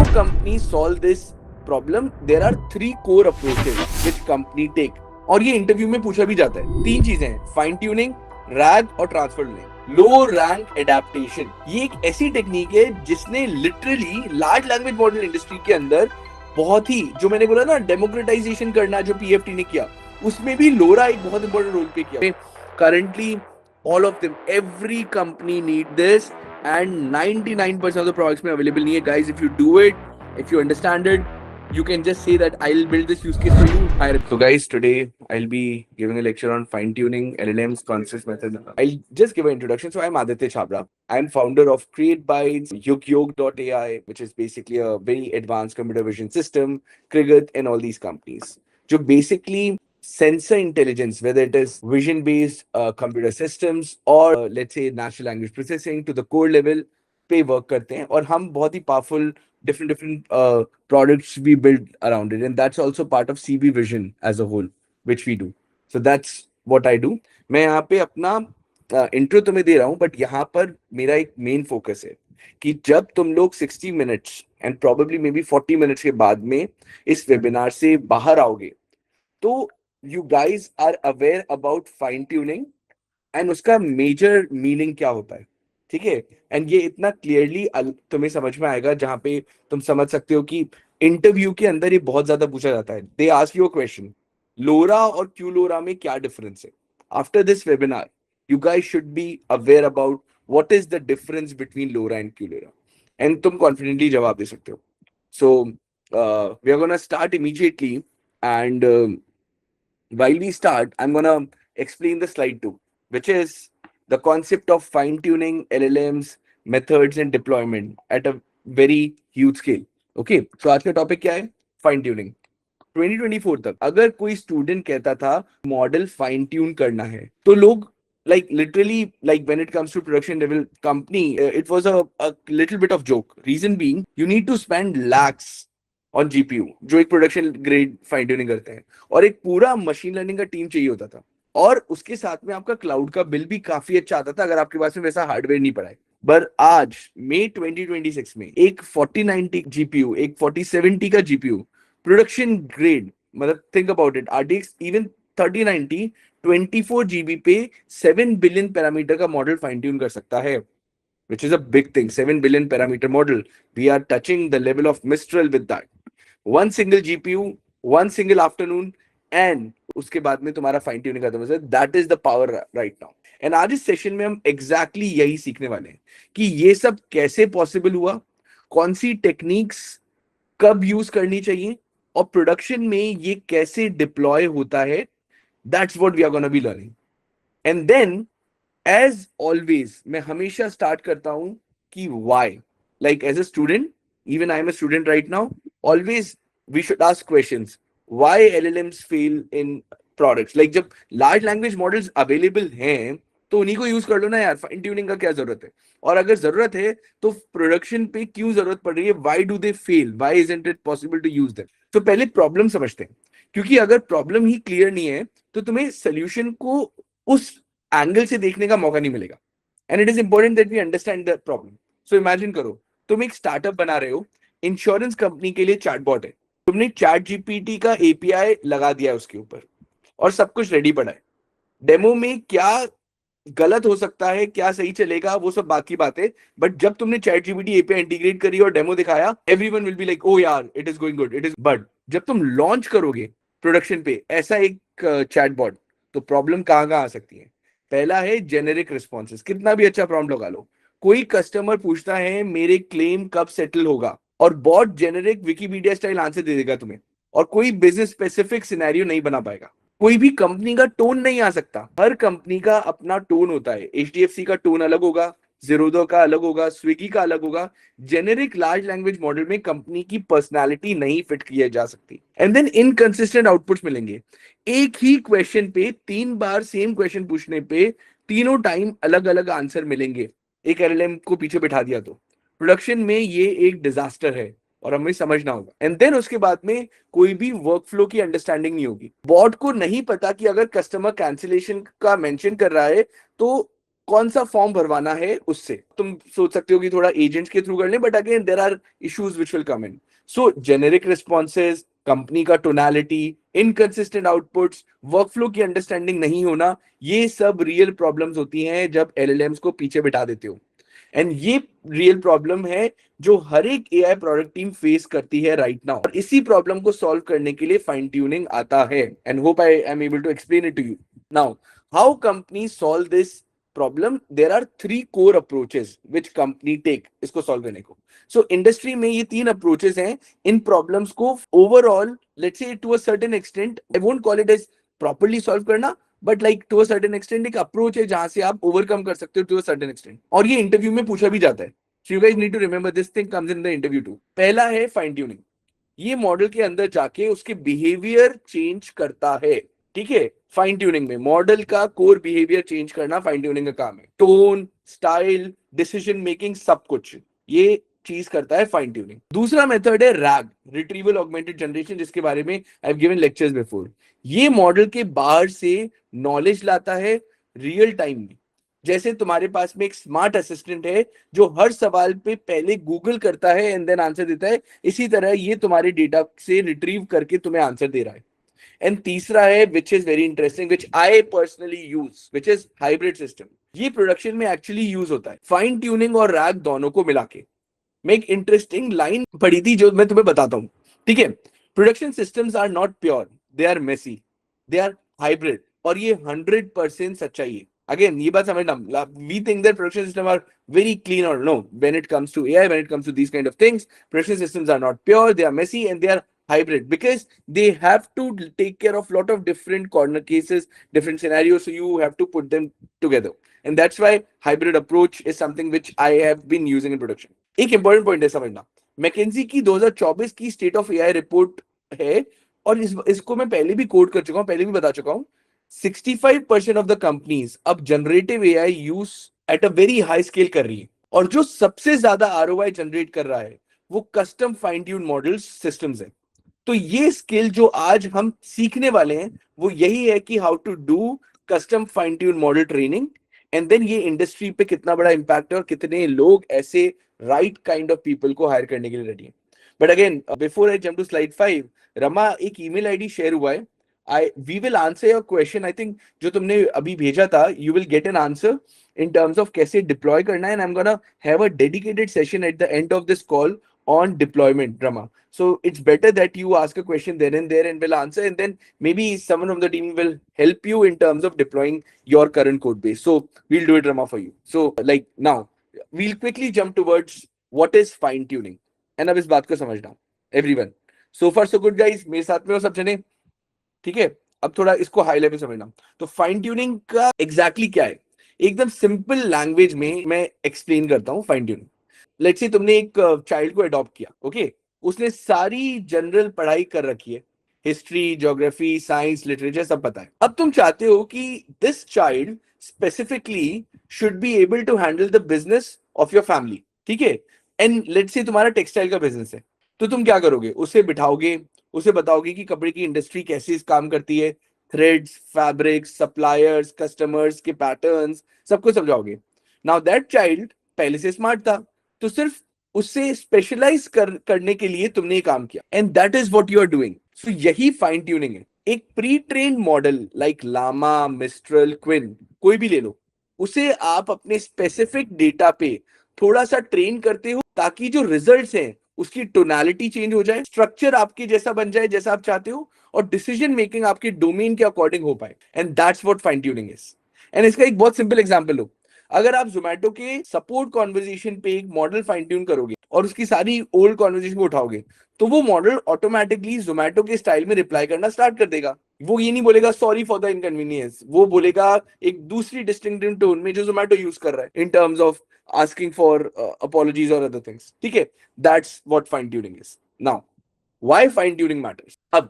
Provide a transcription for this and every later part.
How companies solve this problem? There are three core approaches which company take. और ये interview में पूछा भी जाता है. तीन चीजें हैं, फाइन ट्यूनिंग, रैग और ट्रांसफर लर्निंग. लो रैंक एडेप्टेशन, ये एक ऐसी टेक्निक है जिसने literally large language model industry के अंदर बहुत ही, जो मैंने बोला ना डेमोक्रेटाइजेशन करना, जो पीएफटी ने किया, उसमें भी लोरा एक बहुत इंपॉर्टेंट रोल प्ले किया. Currently all of them, every company need this, and 99% of the products में available नहीं है. Guys, if you do it, if you understand it, you can just say that I'll build this use case for you. So guys, today I'll be giving a lecture on fine tuning LLMs, concepts, method. I'll just give an introduction. So I'm Aditya Chhabra. I'm founder of CreateBytes, YugYog.ai, which is basically a very advanced computer vision system, Krigat, and all these companies. जो basically sensor intelligence, whether it is vision-based computer systems or let's say natural language processing to the core level पे work करते हैं, और हम बहुत ही powerful different products we build around it, and that's also part of CV Vision as a whole, which we do. So that's what I do. मैं यहाँ पे अपना इंट्रो तुम्हें दे रहा हूँ, बट यहाँ पर मेरा एक मेन फोकस है कि जब तुम लोग 60 minutes and probably may be 40 minutes के बाद में इस वेबिनार से बाहर आओगे, तो you guys are aware about fine tuning and उसका मेजर मीनिंग क्या होता है. ठीक है, एंड ये इतना क्लियरली तुम्हें समझ में आएगा जहां पे तुम समझ सकते हो कि इंटरव्यू के अंदर ये बहुत ज्यादा पूछा जाता है. They ask you a question, LoRA और क्यू लोरा में क्या डिफरेंस है. After this webinar you guys should be aware about what is the difference between LoRA and Q LoRA, and तुम कॉन्फिडेंटली जवाब दे सकते हो. So we are gonna start immediately, and while we start, I'm going to explain the slide 2, which is the concept of fine-tuning LLMs, methods, and deployment at a very huge scale. Okay, so आज का topic क्या है? Fine-tuning. 2024 तक अगर कोई student कहता था model fine tune करना है, तो लोग like literally, like when it comes to production level company, it was a little bit of joke. Reason being, you need to spend lakhs on GPU, जो एक प्रोडक्शन ग्रेड फाइन ट्यूनिंग करते हैं, और एक पूरा मशीन लर्निंग का team चाहिए होता था, और उसके साथ में आपका क्लाउड का बिल भी काफी अच्छा आता था अगर आपके पास में वैसा हार्डवेयर नहीं पड़ा है. पर आज मई 2026 में एक 4090 जीपीयू, एक 4070 का जीपीयू प्रोडक्शन ग्रेड, मतलब think about it, RTX even 3090 24 GB पे 7 बिलियन पैरामीटर का मॉडल फाइन ट्यून कर सकता है, which is a big thing. 7 billion parameter model. We are touching the level of Mistral with that. One single GPU, one single afternoon, and उसके बाद में तुम्हारा fine tuning खत्म हो जाए. That is the power right now. And आज इस session में हम exactly यही सीखने वाले हैं कि ये सब कैसे पॉसिबल हुआ, कौन सी टेक्निक्स कब यूज करनी चाहिए, और प्रोडक्शन में ये कैसे डिप्लॉय होता है. That's what we are gonna be learning. And then as always मैं हमेशा स्टार्ट करता हूं कि why, like as a student, even I am a student right now, always we should ask questions, why LLMs fail in products. Like जब large language models available हैं तो उन्हीं को यूज कर लो ना यार, फाइन ट्यूनिंग का क्या जरूरत है, और अगर जरूरत है तो प्रोडक्शन पे क्यों जरूरत पड़ रही है, why do they fail, why isn't it possible to use them. तो पहले प्रॉब्लम समझते हैं, क्योंकि अगर प्रॉब्लम ही क्लियर नहीं है तो तुम्हें सोल्यूशन को उस एंगल से देखने का मौका नहीं मिलेगा. And it is important that we understand the problem. So imagine करो तुम एक स्टार्टअप बना रहे हो, इंश्योरेंस कंपनी के लिए चैटबॉट है, तुमने चैट जीपीटी का एपीआई लगा दिया है उसके ऊपर, और सब कुछ रेडी पड़ा है. डेमो में क्या गलत हो सकता है, क्या सही चलेगा, वो सब बाकी बात है, बट जब तुमने चैट जीपीटी एपीआई इंटीग्रेट करी और डेमो दिखाया, everyone will be like oh यार it is going good, it is. But जब तुम लॉन्च करोगे प्रोडक्शन पे ऐसा एक चैटबॉट, तो प्रॉब्लम कहाँ कहाँ आ सकती है. पहला है जेनेरिक रिस्पॉन्सेस. कितना भी अच्छा प्रॉम्प्ट लगा लो, कोई कस्टमर पूछता है मेरे क्लेम कब सेटल होगा, और bot generic Wikipedia style answer दे देगा तुम्हें, और कोई बिजनेस स्पेसिफिक सिनेरियो नहीं बना पाएगा. कोई भी कंपनी का टोन नहीं आ सकता. हर कंपनी का अपना टोन होता है. एचडीएफसी का टोन अलग होगा, जीरोडो का अलग होगा, स्विगी का अलग होगा. जेनेरिक लार्ज लैंग्वेज मॉडल में कंपनी की पर्सनालिटी नहीं फिट किया जा सकती, एंड देन इनकंसिस्टेंट आउटपुट्स मिलेंगे. एक ही क्वेश्चन पे 3 बार सेम क्वेश्चन पूछने पे तीनों टाइम अलग अलग आंसर मिलेंगे. एक एलएलएम को पीछे बिठा दिया तो प्रोडक्शन में ये एक डिजास्टर है, और हमें समझना होगा. एंड देन उसके बाद में कोई भी वर्कफ्लो की अंडरस्टैंडिंग नहीं होगी. बॉट को नहीं पता कि अगर कस्टमर कैंसिलेशन का मेंशन कर रहा है तो कौन सा फॉर्म भरवाना है उससे। तुम सोच सकते हो कि थोड़ा एजेंट्स के थ्रू कर ले, but again there are issues which will come in. So generic responses, company का टोनालिटी, इनकंसिस्टेंट आउटपुट्स, वर्कफ्लो की अंडरस्टैंडिंग नहीं होना, ये सब रियल प्रॉब्लम्स होती हैं जब एलएलएम्स को पीछे बिठा देते हो। एंड ये रियल प्रॉब्लम है जो हर एक एआई प्रोडक्ट टीम फेस करती है राइट नाउ। और इसी प्रॉब्लम को सॉल्व करने के लिए फाइन ट्यूनिंग आता है, and hope I am able to explain it to you now. How company solve this problem? There are three core approaches which company take इसको सॉल्व करने को। सो इंडस्ट्री में ये तीन अप्रोचेस हैं इन प्रॉब्लम्स को overall, let's say to a certain extent, I won't call it as properly solve करना, but like to a certain extent एक अप्रोच है जहां से आप ओवरकम कर सकते हो टू अ सर्टेन एक्सटेंट, और ये इंटरव्यू में पूछा भी जाता है। So you guys need to remember this thing comes in the interview too. पहला है फाइन ट्यूनिंग। ये मॉडल के अंदर जाके उसके बिहेवियर चेंज करता है। ठीक है, फाइन ट्यूनिंग में मॉडल का कोर बिहेवियर चेंज करना फाइन ट्यूनिंग का काम है। टोन, स्टाइल, डिसीजन मेकिंग, सब कुछ ये चीज करता है फाइन ट्यूनिंग। दूसरा मेथड है रैग, रिट्रीवल ऑगमेंटेड जनरेशन, जिसके बारे में I have given lectures before. ये मॉडल के बाहर से नॉलेज लाता है रियल टाइम में। जैसे तुम्हारे पास में एक स्मार्ट असिस्टेंट है जो हर सवाल पे पहले गूगल करता है एंड देन आंसर देता है, इसी तरह ये तुम्हारे डेटा से रिट्रीव करके तुम्हें आंसर दे रहा है। एंड तीसरा है which is very interesting, which I personally use, which is hybrid system. ये प्रोडक्शन में एक्चुअली यूज होता है, फाइन ट्यूनिंग और रैग दोनों को मिला के। मैं एक इंटरेस्टिंग लाइन पढ़ी थी जो मैं तुम्हें बताता हूं। ठीक है, production systems are not pure, they are messy, they are hybrid, और ये 100% सच्चाई है। अगेन ये बात समझना, we think that production system are very clean, or no, when it comes to AI, when it comes to these kind of things, production systems are not pure, they are messy, and they are hybrid, because they have to take care of lot of different corner cases, different scenarios, so you have to put them together, and that's why hybrid approach is something which I have been using in production. एक important point है समझना, McKenzie की 2024 की state of AI report है, और इसको मैं पहले भी कोट कर चुका हूं, पहले भी बता चुका हूं। 65% ऑफ द कंपनीज अब generative AI use at a very high scale कर रही है, और जो सबसे ज्यादा आरओआई जनरेट कर रहा है वो custom fine tune model systems है। तो ये स्किल जो आज हम सीखने वाले हैं वो यही है कि how to do custom fine tune model training, and then ये इंडस्ट्री पे कितना बड़ा इंपैक्ट है और कितने लोग ऐसे राइट काइंड ऑफ पीपल को हायर करने के लिए रेडी है। But again before I jump to slide 5, Rama एक ईमेल आईडी शेयर हुआ है, I we will answer your question. I think जो तुमने अभी भेजा था, you will get an answer in terms of कैसे डिप्लॉय करना है, and I'm gonna have a dedicated session at the end of this call on deployment, Rama. So it's better that you ask a question then and there and we'll answer, and then maybe someone from the team will help you in terms of deploying your current code base. So we'll do it, Rama, for you. So like now we'll quickly jump towards what is fine tuning, and अब इस बात को समझना everyone. So far so good guys, मेरे साथ में हो सब जने? ठीक है, अब थोड़ा इसको हाई लेवल समझना। तो फाइन ट्यूनिंग का एग्जैक्टली क्या है, एकदम सिंपल लैंग्वेज में मैं एक्सप्लेन करता हूं फाइन ट्यूनिंग। लेट्स से तुमने एक चाइल्ड को अडॉप्ट किया, ओके, उसने सारी जनरल पढ़ाई कर रखी है, हिस्ट्री, ज्योग्राफी, साइंस, लिटरेचर सब पता है। अब तुम चाहते हो कि this child specifically should be able to handle the business of your family. ठीक है, एंड लेट्स से तुम्हारा टेक्सटाइल का बिजनेस है, तो तुम क्या करोगे, उसे बिठाओगे, उसे बताओगे कि कपड़े की इंडस्ट्री कैसे काम करती है, थ्रेड्स, फैब्रिक्स, सप्लायर्स, कस्टमर्स के पैटर्न्स, सब कुछ समझाओगे। नाउ दैट चाइल्ड पहले से स्मार्ट था, तो सिर्फ उससे स्पेशलाइज करने के लिए तुमने ये काम किया, and that is what you are doing. So यही फाइन ट्यूनिंग है। एक pre train model like Llama, Mistral, Qwen, कोई भी ले लो, उसे आप अपने स्पेसिफिक डेटा पे थोड़ा सा ट्रेन करते हो ताकि जो रिजल्ट्स हैं उसकी टोनालिटी चेंज हो जाए, स्ट्रक्चर आपके जैसा बन जाए जैसा आप चाहते हो, और डिसीजन मेकिंग आपके डोमेन के अकॉर्डिंग हो पाए, and that's what fine tuning is. And इसका एक बहुत सिंपल एग्जांपल लो, अगर आप जोमेटो के सपोर्ट कॉन्वर्जेशन पे एक मॉडल फाइन ट्यून करोगे और उसकी सारी ओल्ड कॉन्वर्जेशन को उठाओगे, तो वो मॉडल ऑटोमेटिकली जोमेटो के स्टाइल में रिप्लाई करना स्टार्ट कर देगा। वो ये नहीं बोलेगा सॉरी फॉर द इनकन्वीनियंस, वो बोलेगा एक दूसरी डिस्टिंक्टिव टोन में जो जोमेटो यूज कर रहा है in terms of asking for apologies or other things. ठीक है, that's what fine tuning is. Now, why fine tuning matters? अब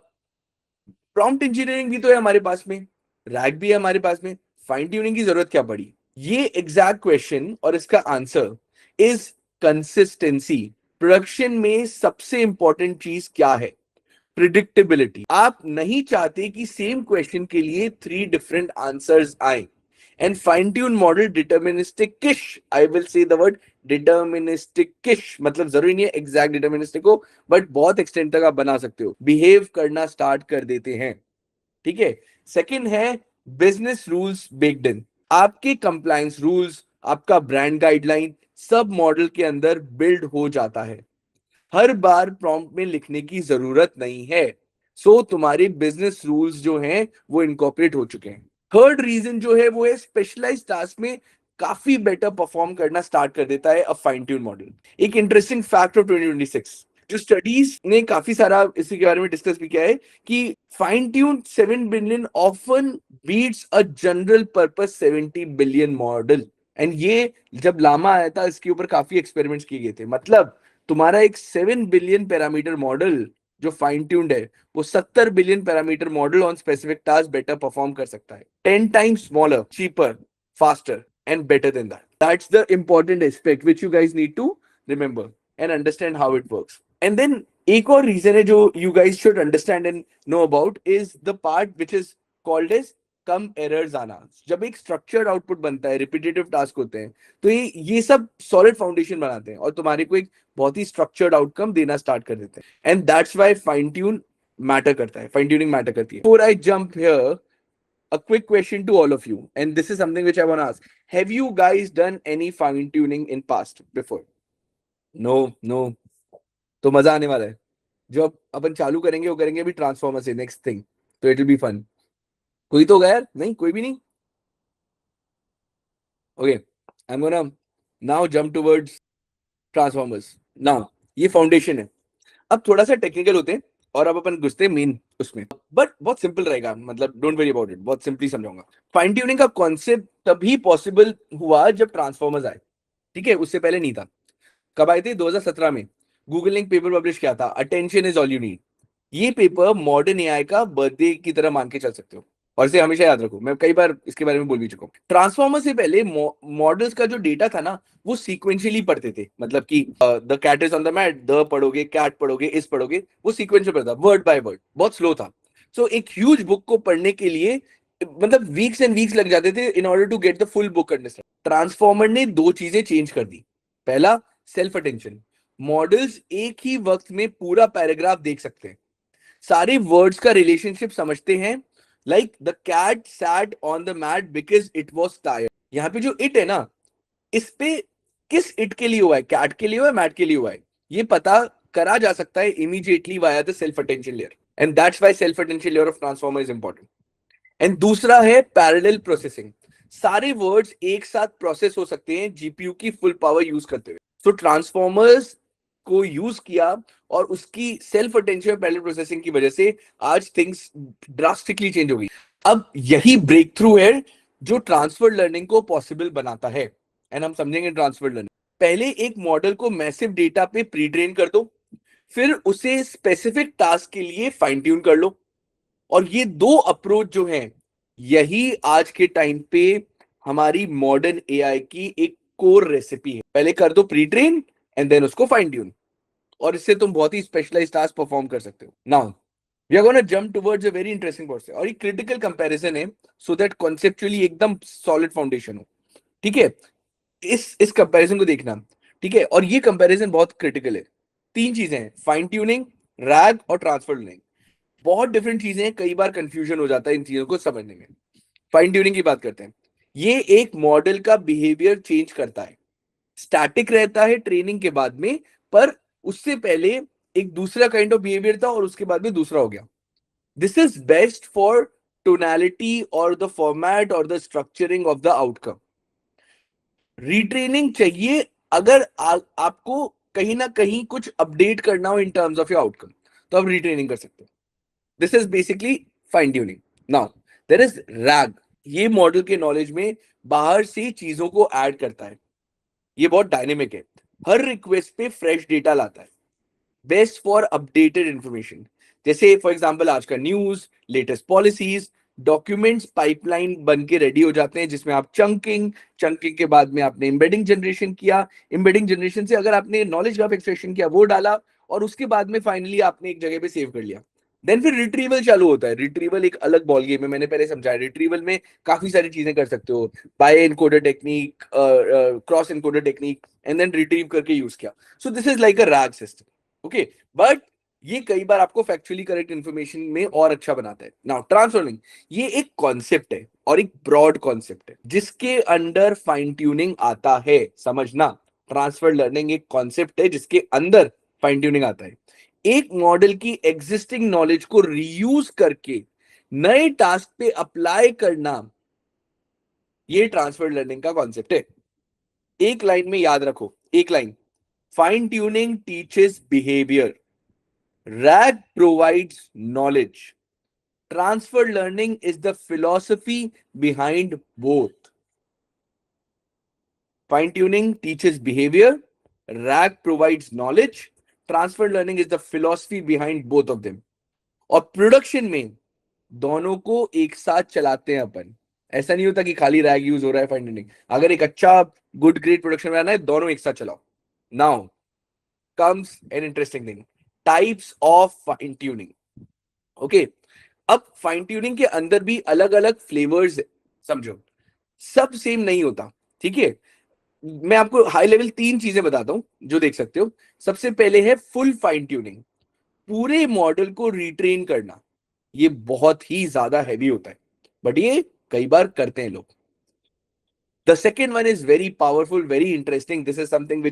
prompt engineering भी तो है हमारे पास में, रैग भी है हमारे पास में, फाइन ट्यूनिंग की जरूरत क्या पड़ी? ये एग्जैक्ट क्वेश्चन और इसका आंसर इज कंसिस्टेंसी। प्रोडक्शन में सबसे इंपॉर्टेंट चीज क्या है? प्रिडिक्टेबिलिटी। आप नहीं चाहते कि सेम क्वेश्चन के लिए 3 डिफरेंट आंसर्स आए, And fine-tune model deterministic-ish. I will say the word deterministic-ish. मतलब जरूरी नहीं है exact deterministic हो, but बहुत extent तक आप बना सकते हो. Behave करना start कर देते हैं. ठीक है. Second है business rules baked in. आपके compliance rules, आपका brand guideline सब मॉडल के अंदर बिल्ड हो जाता है. हर बार प्रॉम्प्ट में लिखने की जरूरत नहीं है. सो तुम्हारे बिजनेस रूल्स जो हैं वो इनकॉर्पोरेट हो चुके हैं. थर्ड रीजन जो है वो है स्पेशलाइज्ड टास्क में काफी बेटर परफॉर्म करना स्टार्ट कर देता है अ फाइन ट्यून मॉडल. एक इंटरेस्टिंग फैक्ट ऑफ 2026 जो स्टडीज ने काफी सारा इसी के बारे में डिस्कस भी किया है कि fine tune 7 billion often beats a general purpose 70 billion model. And ये जब लामा आया था इसके ऊपर काफी एक्सपेरिमेंट्स किए गए थे. मतलब तुम्हारा एक 7 बिलियन पैरामीटर मॉडल जो फाइन ट्यून्ड है वो 70 billion parameter model on specific task better perform कर सकता है. 10 times smaller, cheaper, faster and better than that. That's the important aspect which you guys need to remember and understand how it works. And then एक और reason है जो you guys should understand and know about is the part which is called edge come errors आना. जब एक structured output बनता है, repetitive task होते हैं, तो ये सब सॉलिड फाउंडेशन बनाते हैं और तुम्हारे को एक बहुत ही स्ट्रक्चर्ड आउटकम देना स्टार्ट कर देते हैं. And that's why fine tune matter करता है, फाइन ट्यूनिंग मैटर करती है. Before I jump here, a quick question to all of you, and this is something which I want to ask. Have you guys done any fine tuning in past before? No, no. तो मजा आने वाला है. जो अब अपन चालू करेंगे वो करेंगे अभी ट्रांसफॉर्मर से, नेक्स्ट थिंग. तो इट विल बी फन. कोई तो होगा यार? नहीं, कोई भी नहीं. Okay, I am gonna now jump towards transformers. Now ये फाउंडेशन है. अब थोड़ा सा टेक्निकल होते हैं और अब अपन घुसते हैं मेन उसमें. बट बहुत सिंपल रहेगा, मतलब डोंट वरी अबाउट इट, बहुत सिंपली समझाऊंगा. फाइन ट्यूनिंग का कॉन्सेप्ट तभी पॉसिबल हुआ जब ट्रांसफॉर्मर्स आए. ठीक है, उससे पहले नहीं था. कब आए थे? 2017 में. गूगल ने एक पेपर पब्लिश किया था, attention is all you need. ये पेपर मॉडर्न एआई का बर्थडे की तरह मान के चल सकते हो. और इसे हमेशा याद रखो, मैं कई बार इसके बारे में बोल भी चुका हूँ. ट्रांसफॉर्मर से पहले मॉडल्स का जो डेटा था ना वो सीक्वेंशियली पढ़ते थे. मतलब कि the cat is on the mat, the पढ़ोगे, कैट पढ़ोगे, इस पढ़ोगे, वो सीक्वेंशियल पढ़ता, वर्ड बाय वर्ड. बहुत स्लो था. सो एक ह्यूज बुक को पढ़ने के लिए मतलब वीक्स एंड वीक्स लग जाते थे in order to get the full book understand. Transformer ने दो चीजें चेंज कर दी. पहला, सेल्फ अटेंशन. मॉडल्स एक ही वक्त में पूरा पैराग्राफ देख सकते हैं, सारे वर्ड्स का रिलेशनशिप समझते हैं. Like the cat sat on the mat because it was tired. यहाँ पे जो इट है ना, इस पे किस इट के लिए हुआ है, कैट के लिए हुआ है, मैट के लिए हुआ है, ये पता करा जा सकता है immediately via the self attention layer. And that's why self attention layer of transformer is important. And दूसरा है पैरेलल प्रोसेसिंग. सारे वर्ड्स एक साथ प्रोसेस हो सकते हैं जीपीयू की फुल पावर यूज करते हुए. सो ट्रांसफॉर्मर्स को यूज किया और उसकी सेल्फ अटेंशन पैरेलल प्रोसेसिंग की वजह से आज थिंग्स ड्रास्टिकली चेंज हो गई. अब यही ब्रेक थ्रू है जो ट्रांसफर लर्निंग को पॉसिबल बनाता है. एंड हम समझेंगे ट्रांसफर लर्निंग. पहले एक मॉडल को मैसिव डेटा पे प्री ट्रेन कर दो, फिर उसे स्पेसिफिक टास्क के लिए फाइन ट्यून कर लो. और ये दो अप्रोच जो हैं, यही आज के टाइम पे हमारी मॉडर्न एआई की एक कोर रेसिपी है. पहले कर दो प्री ट्रेन एंड देन उसको फाइन ट्यून, और इससे तुम बहुत ही स्पेशलाइज्ड टास्क परफॉर्म कर सकते हो. Now we are gonna jump towards a very interesting process, और ये क्रिटिकल कंपैरिजन है सो दैट कॉन्सेप्चुअली एकदम सॉलिड फाउंडेशन हो. ठीक है, इस कंपैरिजन को देखना. ठीक है, और ये कंपैरिजन बहुत क्रिटिकल है. तीन चीजें हैं, फाइन ट्यूनिंग, रैग और ट्रांसफर लर्निंग. बहुत डिफरेंट चीजें हैं, कई बार कंफ्यूजन हो जाता है इन चीजों को समझने में. फाइन ट्यूनिंग की बात करते हैं. ये एक मॉडल का बिहेवियर चेंज करता है. स्टैटिक रहता है ट्रेनिंग के बाद में, पर उससे पहले एक दूसरा काइंड ऑफ बिहेवियर था और उसके बाद में दूसरा हो गया. This is best for tonality और द फॉर्मेट और the structuring of the outcome. Retraining चाहिए अगर आपको कहीं ना कहीं कुछ अपडेट करना हो in terms of your outcome, तो आप रीट्रेनिंग कर सकते हो. This is basically fine tuning. Now there is RAG. ये मॉडल के नॉलेज में बाहर से चीजों को ऐड करता है. ये बहुत डायनेमिक है, हर रिक्वेस्ट पे फ्रेश डेटा लाता है. बेस्ट फॉर अपडेटेड इंफॉर्मेशन, जैसे फॉर एग्जांपल आज का news, latest policies, documents pipeline बन के रेडी हो जाते हैं जिसमें आप चंकिंग के बाद में आपने एम्बेडिंग जनरेशन किया, एम्बेडिंग जनरेशन से अगर आपने नॉलेज ग्राफ एक्सट्रैक्शन किया वो डाला, और उसके बाद में फाइनली आपने एक जगह पे सेव कर लिया. देन फिर रिट्रीवल चालू होता है। रिट्रीवल एक अलग बॉल गेम है, मैंने पहले समझाया। रिट्रीवल में काफी सारी चीजें कर सकते हो, by encoder technique, cross encoder technique, and then retrieve करके यूज किया। So this is like a RAG system. Okay, but ये कई बार आपको फैक्चुअली करेक्ट इन्फॉर्मेशन में और अच्छा बनाता है। नाउ ट्रांसफर लर्निंग, ये एक कॉन्सेप्ट है और एक ब्रॉड कॉन्सेप्ट है जिसके अंडर फाइन ट्यूनिंग आता है। समझना, ट्रांसफर लर्निंग एक कॉन्सेप्ट है जिसके अंदर फाइन ट्यूनिंग आता है। एक मॉडल की एग्जिस्टिंग नॉलेज को रीयूज करके नए टास्क पे अप्लाई करना, ये ट्रांसफर लर्निंग का कॉन्सेप्ट है। एक लाइन में याद रखो, एक line, fine tuning teaches behaviour, rag provides knowledge, transfer learning is the philosophy behind both. Fine tuning teaches behaviour, rag provides knowledge, transfer learning is the philosophy behind both of them. और production में दोनों को एक साथ चलाते हैं अपन। ऐसा नहीं होता कि खाली रैग यूज हो रहा है फाइन ट्यूनिंग। अगर एक अच्छा गुड ग्रेट प्रोडक्शन बनाना है, दोनों एक साथ चलाओ। Now comes an interesting thing, types of fine tuning. Okay, अब फाइन ट्यूनिंग के अंदर भी अलग अलग फ्लेवर्स है, समझो, सब सेम नहीं होता। ठीक है, मैं आपको हाई लेवल तीन चीजें बताता हूं जो देख सकते हो। सबसे पहले है फुल फाइन ट्यूनिंग, पूरे मॉडल को रिट्रेन करना। ये बहुत ही ज्यादा हैवी होता है, बट ये कई बार करते हैं लोग। The second one is very powerful, very interesting. This is something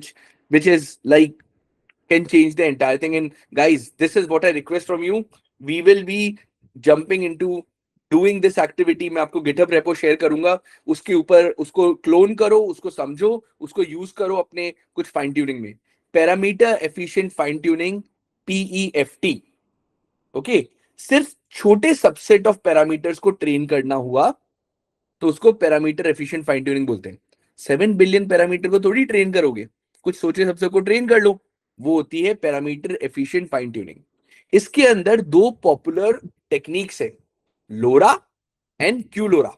which is like can change the entire thing. And guys, this is what I request from you. We will be jumping into doing this activity. मैं आपको GitHub repo share करूंगा, उसके ऊपर उसको clone करो, उसको समझो, उसको यूज करो अपने कुछ फाइन ट्यूनिंग में। Parameter efficient fine tuning, PEFT। Okay, सिर्फ छोटे सबसेट ऑफ पैरामीटर्स को ट्रेन करना हुआ तो उसको पैरामीटर एफिशिएंट फाइन ट्यूनिंग बोलते हैं। 7 बिलियन पैरामीटर को थोड़ी ट्रेन करोगे, कुछ सोचे सबसे को ट्रेन कर लो, वो होती है पैरामीटर एफिशिएंट फाइन ट्यूनिंग। इसके अंदर दो पॉपुलर टेक्निक्स है, लोरा एंड क्यूलोरा,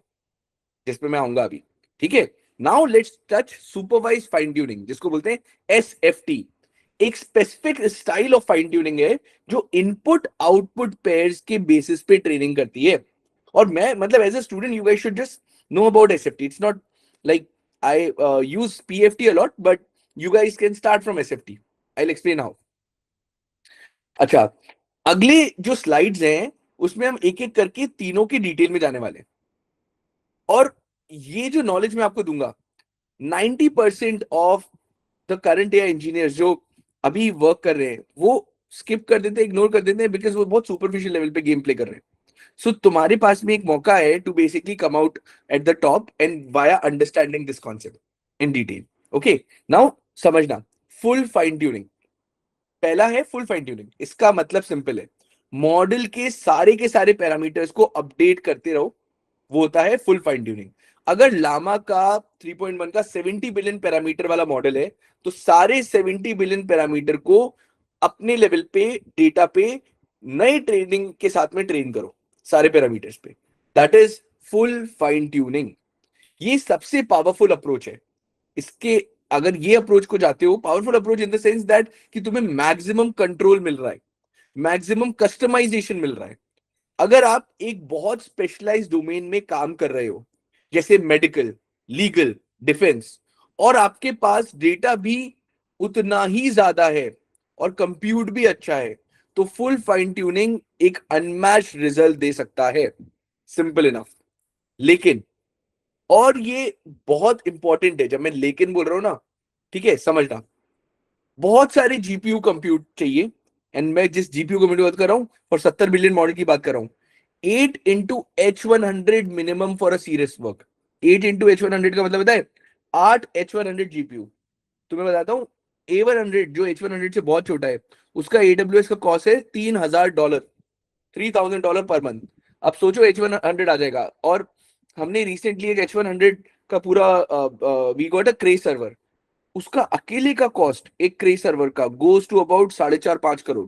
जिसपे मैं आऊंगा अभी। ठीक है, now let's touch supervised fine tuning, जिसको बोलते हैं SFT। एक specific style of fine tuning है जो इनपुट आउटपुट पेयर्स के बेसिस पे ट्रेनिंग करती है। और मैं मतलब as a student you guys should just know about SFT। It's not like I use PFT a lot, but you guys can start from SFT. I'll explain how. अच्छा, अगले जो स्लाइड्स हैं उसमें हम एक एक करके तीनों की डिटेल में जाने वाले हैं। और ये जो नॉलेज मैं आपको दूंगा, 90% of the current AI engineers जो अभी वर्क कर रहे हैं वो स्किप कर देते हैं, इग्नोर कर देते हैं, बिकॉज वो बहुत सुपरफिशियल लेवल पे गेम प्ले कर रहे हैं। सो तुम्हारे पास में एक मौका है to basically come out at the top and via understanding this concept in detail. Okay, now समझना, फुल फाइन ट्यूनिंग। पहला है फुल फाइन ट्यूनिंग, इसका मतलब सिंपल है, मॉडल के सारे पैरामीटर्स को अपडेट करते रहो, वो होता है फुल फाइन ट्यूनिंग। अगर लामा का 3.1 का 70 बिलियन पैरामीटर वाला मॉडल है तो सारे 70 बिलियन पैरामीटर को अपने लेवल पे डेटा पे नए ट्रेनिंग के साथ में ट्रेन करो सारे पैरामीटर्स पे। That is full fine tuning. ये सबसे पावरफुल अप्रोच है। इसके अगर ये अप्रोच को जाते हो, powerful approach in the sense that कि तुम्हें मैक्सिमम कंट्रोल मिल रहा है, मैक्सिमम कस्टमाइजेशन मिल रहा है। अगर आप एक बहुत स्पेशलाइज्ड डोमेन में काम कर रहे हो, जैसे मेडिकल, लीगल, डिफेंस, और आपके पास डेटा भी उतना ही ज्यादा है और कंप्यूट भी अच्छा है, तो फुल फाइन ट्यूनिंग एक अनमैच्ड रिजल्ट दे सकता है। Simple enough. लेकिन, और ये बहुत इंपॉर्टेंट है जब मैं लेकिन बोल रहा हूं ना, ठीक है, समझना, बहुत सारे जीपीयू कंप्यूट चाहिए। एंड मैं जिस जीपीयू कंप्यूट की बात कर रहा हूं और 70 बिलियन मॉडल की बात कर रहा हूं, 8 into H100 minimum for a serious work. 8 into H100 का मतलब होता है 8 H100 जीपीयू। तो मैं बताता हूँ, A100 जो H100 से बहुत छोटा है, उसका AWS का कॉस्ट है $3,000, $3,000 पर मंथ। अब सोचो H100 आ जाएगा, और हमने रिसेंटली एक H100 का पूरा we got a Cray server, उसका अकेले का कॉस्ट एक क्रे सर्वर का गोज टू अबाउट 4.5-5 करोड़,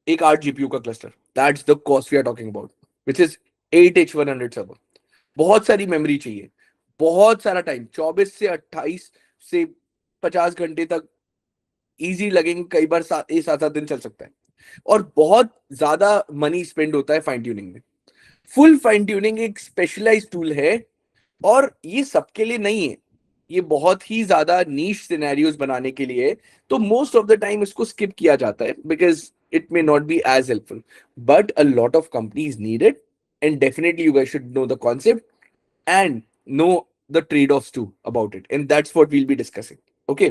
एक 8 GPU का cluster. That's the cost we are talking about, which is 8 H100 server. बहुत सारी मेमोरी चाहिए, बहुत सारा टाइम, 24 से 28 से 50 घंटे तक इजी लगेंगे, कई बार 7-7 दिन चल सकता है, और बहुत ज्यादा मनी स्पेंड होता है फाइन ट्यूनिंग में। फुल फाइन ट्यूनिंग एक स्पेशलाइज्ड टूल है, और ये सबके लिए नहीं है, ये बहुत ही ज्यादा नीश सिनेरियोज बनाने के लिए है। तो मोस्ट ऑफ द टाइम इसको स्किप किया जाता है because it may not be as helpful, but a lot of companies need it, and definitely you guys should know the concept and know the trade-offs too about it, and that's what we'll be discussing. Okay,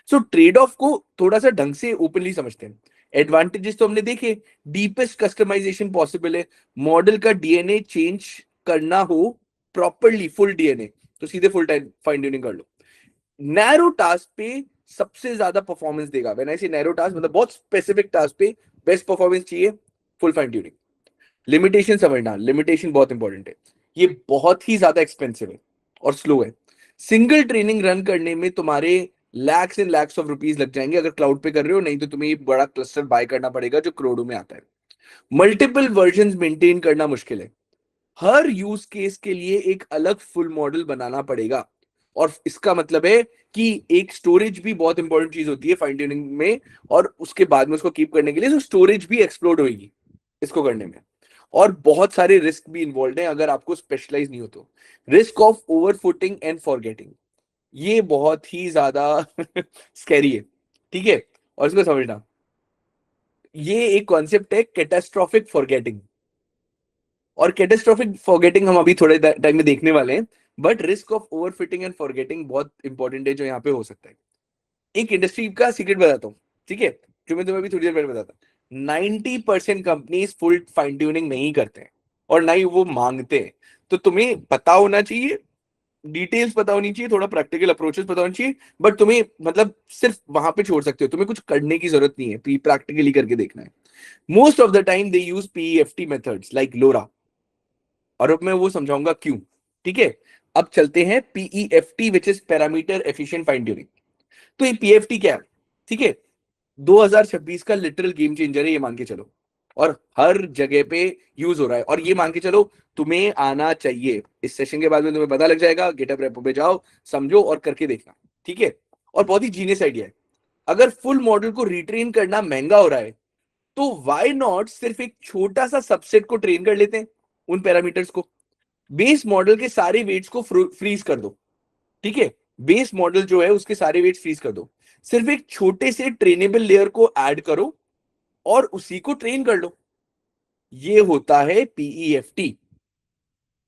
so trade-off को थोड़ा सा ढंग से openly समझते हैं। Advantages तो हमने देखे, डीपेस्ट कस्टमाइजेशन पॉसिबल है, मॉडल का डीएनए चेंज करना हो प्रॉपरली, फुल डीएनए, तो सीधे फुल टाइम फाइन ट्यूनिंग कर लो। नैरो टास्क पे सबसे ज्यादा परफॉर्मेंस देगा, व्हेन आई से नैरो टास्क मतलब बहुत स्पेसिफिक टास्क पे बेस्ट परफॉर्मेंस चाहिए, फुल फाइन ट्यूनिंग। लिमिटेशन समझना, लिमिटेशन बहुत इंपॉर्टेंट है, ये बहुत ही ज्यादा एक्सपेंसिव है और स्लो है। सिंगल ट्रेनिंग रन करने में तुम्हारे lakhs and lakhs of rupees लग जाएंगे अगर क्लाउड पे कर रहे हो, नहीं तो तुम्हें ये बड़ा क्लस्टर बाय करना पड़ेगा जो करोड़ों में आता है। मल्टीपल वर्जन मेंटेन करना मुश्किल है, हर यूज केस के लिए एक अलग फुल मॉडल बनाना पड़ेगा, और इसका मतलब है कि एक स्टोरेज भी बहुत इंपॉर्टेंट चीज होती है फाइन ट्यूनिंग में, और उसके बाद में उसको कीप करने के लिए तो स्टोरेज भी एक्सप्लोड होगी इसको करने में, और बहुत सारे रिस्क भी इन्वॉल्व हैं अगर आपको स्पेशलाइज नहीं हो तो। रिस्क ऑफ ओवरफुटिंग एंड फॉरगेटिंग, ये बहुत ही ज्यादा स्कैरी है, ठीक है, और इसको समझना, ये एक कॉन्सेप्ट है कैटास्ट्रोफिक फॉरगेटिंग, और कैटास्ट्रोफिक फॉरगेटिंग हम अभी थोड़े टाइम में देखने वाले हैं, but risk of overfitting and forgetting बहुत इंपॉर्टेंट है जो यहाँ पे हो सकता है। एक इंडस्ट्री का सीक्रेट बताता हूँ, ठीक है, जो मैं तुम्हें अभी थोड़ी देर पहले बताता, 90% कंपनीज फुल फाइन ट्यूनिंग नहीं करते हैं, और ना ही वो मांगते हैं। तो तुम्हें पता होना चाहिए, डिटेल्स पता होनी चाहिए, थोड़ा प्रैक्टिकल अप्रोचेस पता होनी चाहिए, बट तुम्हें मतलब सिर्फ वहां पे छोड़ सकते हो, तुम्हें कुछ करने की जरूरत नहीं है, प्रैक्टिकली करके देखना है। Most of the time they use PEFT methods like LoRA, और अब मैं वो समझाऊंगा क्यों, ठीक है। अब चलते हैं PEFT which is parameter efficient fine tuning. तो ये पीएफटी क्या है, ठीक है, 2026 का लिटरल गेम चेंजर है ये मान के चलो, और हर जगह पे यूज हो रहा है, और ये मान के चलो तुम्हें आना चाहिए, इस सेशन के बाद में तुम्हें पता लग जाएगा, गेटअप रेपो पे जाओ, समझो और करके देखना, ठीक है। और बहुत ही जीनियस आइडिया है, अगर फुल मॉडल को रिट्रेन करना महंगा हो रहा है, तो व्हाई नॉट सिर्फ एक छोटा सा सबसेट को ट्रेन कर लेते हैं, उन पैरामीटर्स को, बेस मॉडल के सारे वेट्स को फ्रीज कर दो, ठीक है, बेस मॉडल जो है उसके सारे वेट्स फ्रीज कर दो, सिर्फ एक छोटे से ट्रेनेबल लेयर को ऐड करो और उसी को ट्रेन कर लो, ये होता है पीईएफटी।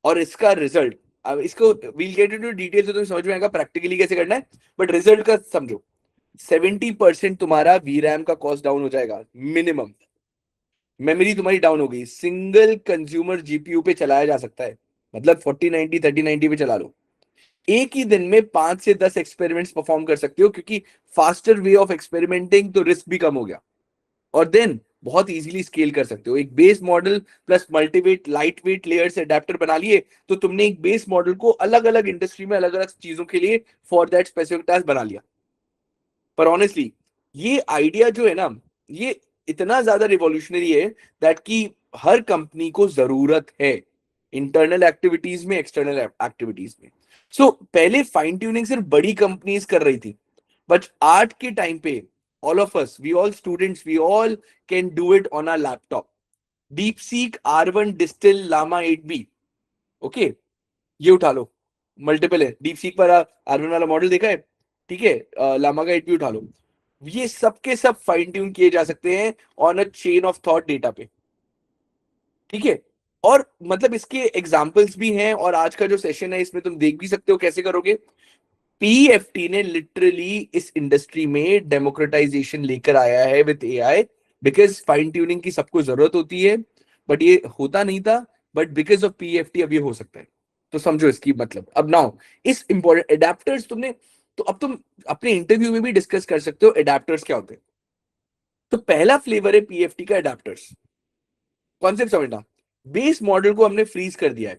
और इसका रिजल्ट, अब इसको वील गेट इनटू डिटेल तो तुम्हें समझ में आएगा प्रैक्टिकली कैसे करना है, बट रिजल्ट का समझो, 70% तुम्हारा वीरैम का कॉस्ट डाउन हो जाएगा मिनिमम, मेमोरी तुम्हारी डाउन हो गई, सिंगल कंज्यूमर जीपीयू पे चलाया जा सकता है, मतलब 4090 3090 पे चला लो, एक ही दिन में 5 से 10 एक्सपेरिमेंट्स परफॉर्म कर सकते हो, क्योंकि फास्टर वे ऑफ एक्सपेरिमेंटिंग, तो रिस्क भी कम हो गया, और देन बहुत इजीली स्केल कर सकते हो। एक base model plus multi weight light weight layers adapter बना लिए, तो तुमने एक बेस मॉडल को अलग अलग इंडस्ट्री में अलग अलग चीजों के लिए फॉर दैट स्पेसिफिक टास्क बना लिया। पर ऑनेस्टली ये आइडिया जो है ना, ये इतना ज्यादा रिवॉल्यूशनरी है दैट कि हर कंपनी को जरूरत है, इंटरनल एक्टिविटीज में, एक्सटर्नल एक्टिविटीज में। सो पहले फाइन ट्यूनिंग सिर्फ बड़ी कंपनीज कर रही थी, बट आज के टाइम पे all of us, we all students, we all can do it on our laptop. DeepSeek R1 Distill Llama 8B, okay, ये उठा लो, मल्टीपल है, DeepSeek पर R1 वाला मॉडल देखा है, ठीक है, लामा का 8B उठा लो, ये सब के सब फाइन ट्यून किए जा सकते हैं on a chain of thought data पे, ठीक है। और मतलब इसके एग्जांपल्स भी हैं, और आज का जो सेशन है इसमें तुम देख भी सकते हो कैसे करोगे। पीएफटी ने लिटरली इस इंडस्ट्री में डेमोक्रेटाइजेशन लेकर आया है with AI, because fine tuning की सबको जरूरत होती है, बट ये होता नहीं था, बट बिकॉज ऑफ पीएफटी अब ये हो सकता है। तो समझो इसकी मतलब, अब नाउ इस इंपॉर्टेंट एडेप्टर्स तुमने, तो अब तुम अपने इंटरव्यू में भी डिस्कस कर सकते हो एडेप्टर्स क्या होते हैं। तो पहला फ्लेवर है पीएफटी का एडेप्टर्स, कॉन्सेप्ट समझना, बेस मॉडल को हमने फ्रीज कर दिया है,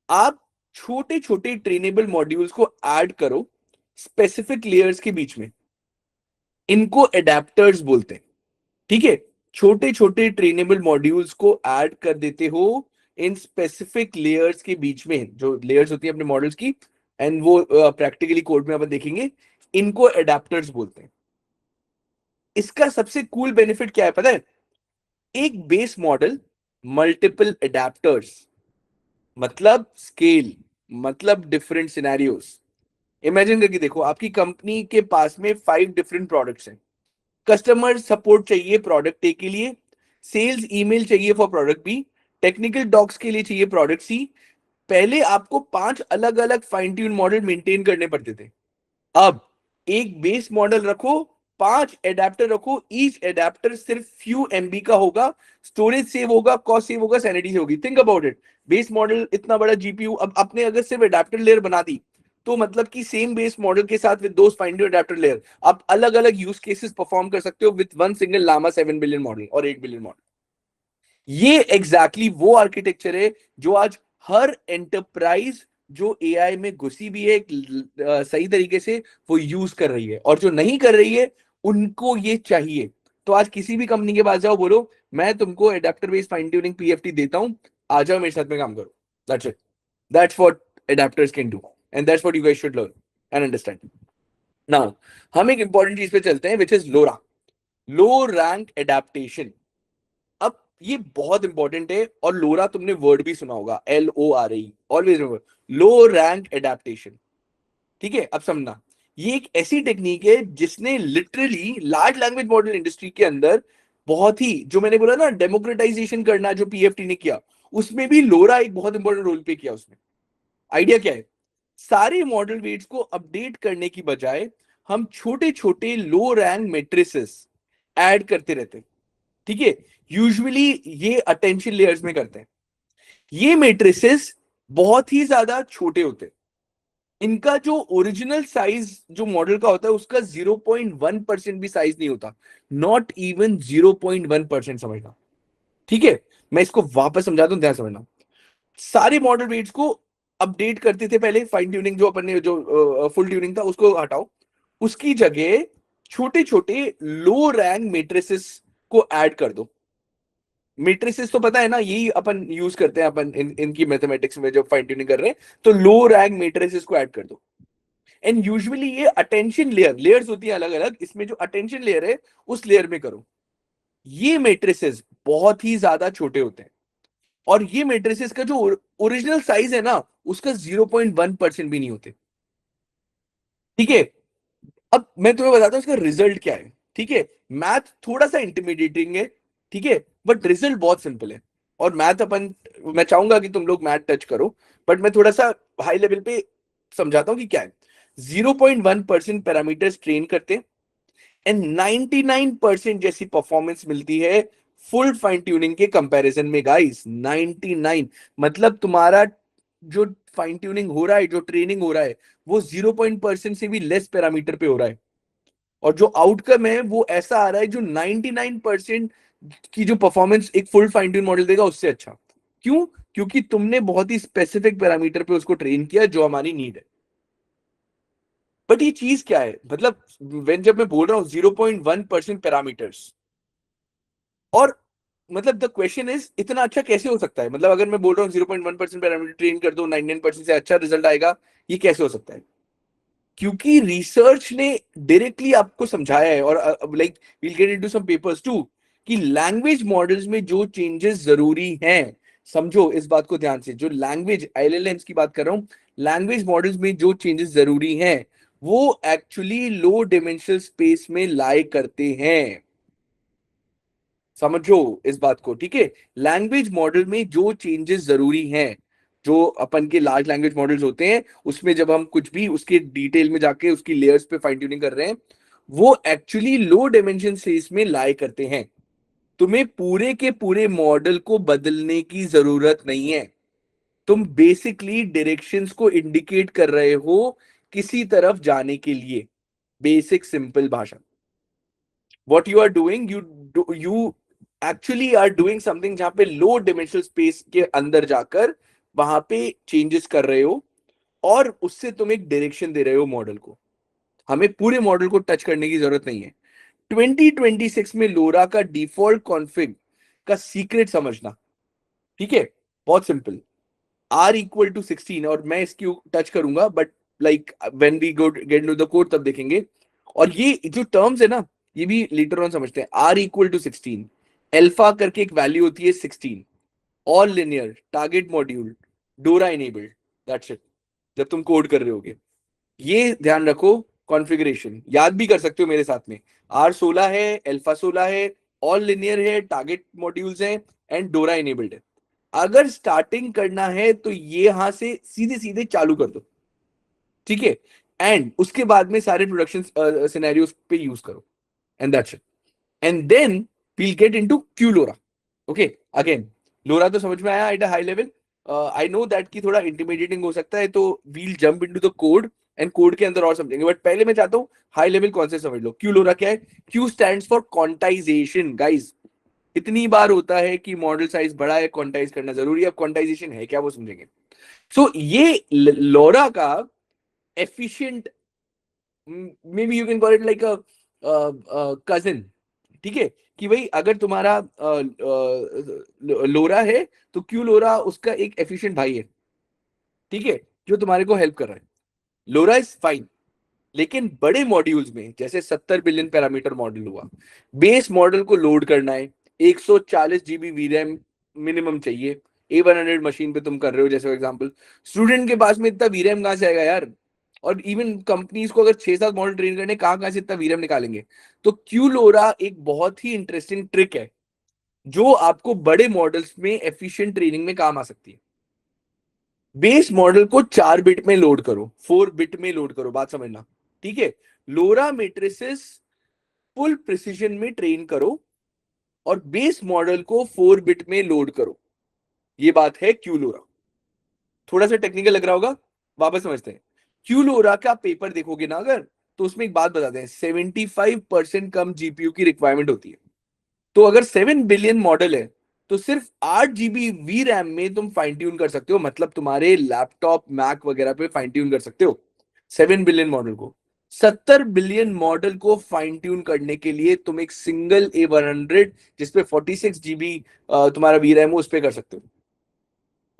आप छोटे छोटे ट्रेनेबल मॉड्यूल्स को ऐड करो स्पेसिफिक लेयर्स के बीच में, इनको एडेप्टर्स बोलते हैं, ठीक है। छोटे छोटे ट्रेनेबल मॉड्यूल्स को ऐड कर देते हो इन स्पेसिफिक लेयर्स के बीच में, जो लेयर्स होती है अपने मॉडल्स की, एंड वो प्रैक्टिकली कोड में अपन देखेंगे, इनको एडेप्टर्स बोलते हैं। इसका सबसे कूल बेनिफिट क्या है पता है? एक बेस मॉडल, मल्टीपल एडेप्टर्स, मतलब स्केल, मतलब डिफरेंट सिनेरियोस। इमेजिन करके देखो, आपकी कंपनी के पास में 5 डिफरेंट प्रोडक्ट्स हैं। कस्टमर सपोर्ट चाहिए प्रोडक्ट ए के लिए, सेल्स ईमेल चाहिए for product B, technical docs के लिए चाहिए प्रोडक्ट सी। पहले आपको 5 अलग अलग फाइन ट्यून मॉडल मेंटेन करने पड़ते थे। अब एक बेस मॉडल रखो, 5 एडेप्टर रखो, ईच एडेप्टर सिर्फ फ्यू एमबी का होगा, स्टोरेज सेव होगा, कॉस्ट सेव होगा, सैनिटी सेव होगी। Think about it, base model इतना बड़ा जीपीयू, अब आपने अगर सिर्फ एडेप्टर लेयर बना दी तो मतलब कि सेम बेस मॉडल के साथ with those fine adapter layer आप अलग अलग यूज केसेस परफॉर्म कर सकते हो with one single Llama 7 billion model और 8 बिलियन मॉडल। ये एग्जैक्टली वो आर्किटेक्चर है जो आज हर एंटरप्राइज जो एआई में घुसी भी है सही तरीके से वो यूज कर रही है, और जो नहीं कर रही है उनको ये चाहिए। तो आज किसी भी कंपनी के पास जाओ, बोलो मैं तुमको adapter based fine tuning PFT देता हूं, आ जाओ मेरे साथ में काम करो। That's it, that's what adapters can do, and that's what you guys should learn and understand. Now हम एक इंपॉर्टेंट चीज पे चलते हैं, which is LoRA, low rank adaptation. अब ये बहुत इंपॉर्टेंट है, और लोरा तुमने वर्ड भी सुना होगा, LORA, ऑलवेज रिमेंबर, लो रैंक एडेप्टेशन। ठीक है, अब समझना, ये एक ऐसी टेक्निक है जिसने literally large language model industry के अंदर बहुत ही, जो मैंने बोला ना डेमोक्रेटाइजेशन करना जो पीएफटी ने किया, उसमें भी लोरा एक बहुत इंपॉर्टेंट रोल प्ले किया उसने। आइडिया क्या है? सारे मॉडल वेट्स को अपडेट करने की बजाय हम छोटे छोटे लो रैंक मेट्रिसेस ऐड करते रहते हैं। ठीक है, यूजुअली ये अटेंशन लेयर्स में करते हैं। ये मेट्रिसेस बहुत ही ज्यादा छोटे होते हैं, इनका जो ओरिजिनल साइज जो मॉडल का होता है उसका 0.1% भी साइज नहीं होता, नॉट इवन 0.1%, समझना। ठीक है, मैं इसको वापस समझाता हूं, ध्यान समझना। सारे मॉडल वेट्स को अपडेट करते थे पहले, फाइन ट्यूनिंग जो अपन ने जो फुल ट्यूनिंग था उसको हटाओ, उसकी जगह छोटे छोटे लो रैंक मेट्रिसेस को ऐड कर दो। मेट्रिसेस तो पता है ना, यही अपन यूज करते हैं अपन इनकी मैथमेटिक्स में जब फाइन ट्यूनिंग कर रहे हैं, तो लो रैंक मेट्रिसेस को ऐड कर दो। एंड यूजुअली ये अटेंशन लेयर्स होती है अलग अलग, इसमें जो अटेंशन लेयर है उस लेयर में करो। ये मेट्रिसेस बहुत ही ज्यादा छोटे होते हैं, और ये मेट्रिसेस का जो ओरिजिनल साइज है ना उसका 0.1% भी नहीं होते। ठीक है, अब मैं तुम्हें बताता हूं इसका रिजल्ट क्या है। ठीक है, मैथ थोड़ा सा इंटिमिडेटिंग है, ठीक है, बट रिजल्ट बहुत सिंपल है। और मैथ अपन, मैं चाहूंगा कि तुम लोग मैथ टच करो, बट मैं थोड़ा सा हाई लेवल पे समझाता हूं कि क्या है। 0.1% पैरामीटर्स ट्रेन करते हैं, एंड 99% जैसी परफॉर्मेंस मिलती है फुल फाइन ट्यूनिंग के कंपैरिजन में गाइस। 99 मतलब तुम्हारा जो फाइन ट्यूनिंग हो रहा है, जो ट्रेनिंग हो रहा है, वो 0% से भी लेस पैरामीटर पे हो रहा है, और जो आउटकम है वो ऐसा आ रहा है जो 99% की जो परफॉर्मेंस एक फुल फाइन ट्यून मॉडल देगा उससे अच्छा। क्यों? क्योंकि तुमने बहुत ही स्पेसिफिक पैरामीटर पे उसको ट्रेन किया जो हमारी नीड है। बट ये चीज क्या है, मतलब जब मैं बोल रहा हूं 0.1% पैरामीटर्स, और मतलब द क्वेश्चन इज इतना अच्छा कैसे हो सकता है? मतलब अगर मैं बोल रहा हूँ 0.1% पैरामीटर ट्रेन कर दो 99% से अच्छा रिजल्ट आएगा, ये कैसे हो सकता है? क्योंकि रिसर्च ने डायरेक्टली आपको समझाया है, और like we'll get into some papers too, कि लैंग्वेज मॉडल्स में जो चेंजेस जरूरी हैं, समझो इस बात को ध्यान से, जो लैंग्वेज एलएलएम्स की बात कर रहा हूं, लैंग्वेज मॉडल्स में जो चेंजेस जरूरी हैं वो एक्चुअली लो डिमेंशनल स्पेस में लाई करते हैं। समझो इस बात को, ठीक है? लैंग्वेज मॉडल में जो चेंजेस जरूरी हैं, जो अपन के लार्ज लैंग्वेज मॉडल्स होते हैं उसमें जब हम कुछ भी उसके डिटेल में जाके उसकी लेयर्स पे फाइन ट्यूनिंग कर रहे हैं, वो एक्चुअली लो डायमेंशन स्पेस में लाई करते हैं। तुम्हें पूरे के पूरे मॉडल को बदलने की जरूरत नहीं है, तुम बेसिकली डायरेक्शंस को इंडिकेट कर रहे हो किसी तरफ जाने के लिए। बेसिक सिंपल भाषा, what you are doing, you actually are doing something जहां पे लो डिमेंशनल स्पेस के अंदर जाकर वहां पे चेंजेस कर रहे हो, और उससे तुम एक डायरेक्शन दे रहे हो मॉडल को। हमें पूरे मॉडल को टच करने की जरूरत नहीं है। 2026 में लोरा का डिफॉल्ट कॉन्फ़िग का सीक्रेट समझना, ठीक है? बहुत सिंपल, R = 16, और मैं इसकी टच करूंगा, but like when we go get into the code तब देखेंगे। और ये जो टर्म्स है ना, ये भी लेटर ऑन समझते हैं। R इक्वल टू 16, अल्फा करके एक वैल्यू होती है 16, ऑल लिनियर, टारगेट मॉड्यूल, डोरा इनेबल्ड, दैट्स इट। जब तुम कोड कर रहे होगे ये ध्यान रखो। कॉन्फ़िगरेशन याद भी कर सकते हो मेरे साथ में। R16 है, अल्फा 16 है, ऑल लिनियर है, टारगेट मॉड्यूल्स हैं एंड डोरा इनेबल्ड है। अगर स्टार्टिंग करना है तो ये यहां से सीधे सीधे चालू कर दो, ठीक है, एंड उसके बाद में सारे प्रोडक्शन सिनेरियोस पे यूज करो, and that's it. And then we'll get into Q LoRA. Okay, again LoRA तो समझ में आया at a high level. I know that कि थोड़ा इंटिमिडेटिंग हो सकता है, तो we'll jump into the code and code के अंदर और समझेंगे, बट पहले मैं चाहता हूँ हाई लेवल कॉन्सेप्ट समझ लो। क्यू लोरा क्या है? Q stands for quantization. Guys, इतनी बार होता है कि मॉडल साइज बड़ा है, क्वांटाइज करना जरूरी है, अब क्वांटाइजेशन है क्या वो समझेंगे। सो ये लोरा का efficient, may be you can call it like a cousin, ठीक है, कि भाई अगर तुम्हारा लोरा है तो क्यू लोरा उसका एक एफिशिएंट भाई है, ठीक है, जो तुम्हारे को हेल्प कर रहा है। लोरा इज फाइन, लेकिन बड़े मॉड्यूल्स में जैसे 70 बिलियन पैरामीटर मॉडल हुआ, बेस मॉडल को लोड करना है, 140 जीबी वीरैम मिनिमम चाहिए। A100 मशीन पे तुम कर रहे हो जैसे एग्जांपल, स्टूडेंट के पास में इतना वीरैम कहां से आएगा यार? और इवन कंपनीज को अगर 6-7 मॉडल ट्रेन करने, कहां से इतना वीरैम निकालेंगे? तो क्यू लोरा एक बहुत ही इंटरेस्टिंग ट्रिक है जो आपको बड़े मॉडल्स में एफिशिएंट ट्रेनिंग में काम आ सकती है। बेस मॉडल को 4 बिट में लोड करो, 4 बिट में लोड करो, बात समझना, ठीक है। लोरा मेट्रिसेस फुल प्रिसीजन में ट्रेन करो और बेस मॉडल को 4 बिट में लोड करो। ये बात है क्यू लोरा। थोड़ा सा टेक्निकल लग रहा होगा, वापस समझते हैं। क्यू लोरा का पेपर देखोगे ना अगर, तो उसमें एक बात बताते हैं, 75% कम जीपीयू की रिक्वायरमेंट होती है। तो अगर 7 बिलियन मॉडल है तो सिर्फ 8 GB वी रैम में तुम फाइन ट्यून कर सकते हो, मतलब तुम्हारे लैपटॉप मैक वगैरह पे फाइन ट्यून कर सकते हो 7 बिलियन मॉडल को। 70 बिलियन मॉडल को फाइन ट्यून करने के लिए तुम एक सिंगल A100 जिसपे 46 GB तुम्हारा वी रैम हो उस पर कर सकते हो।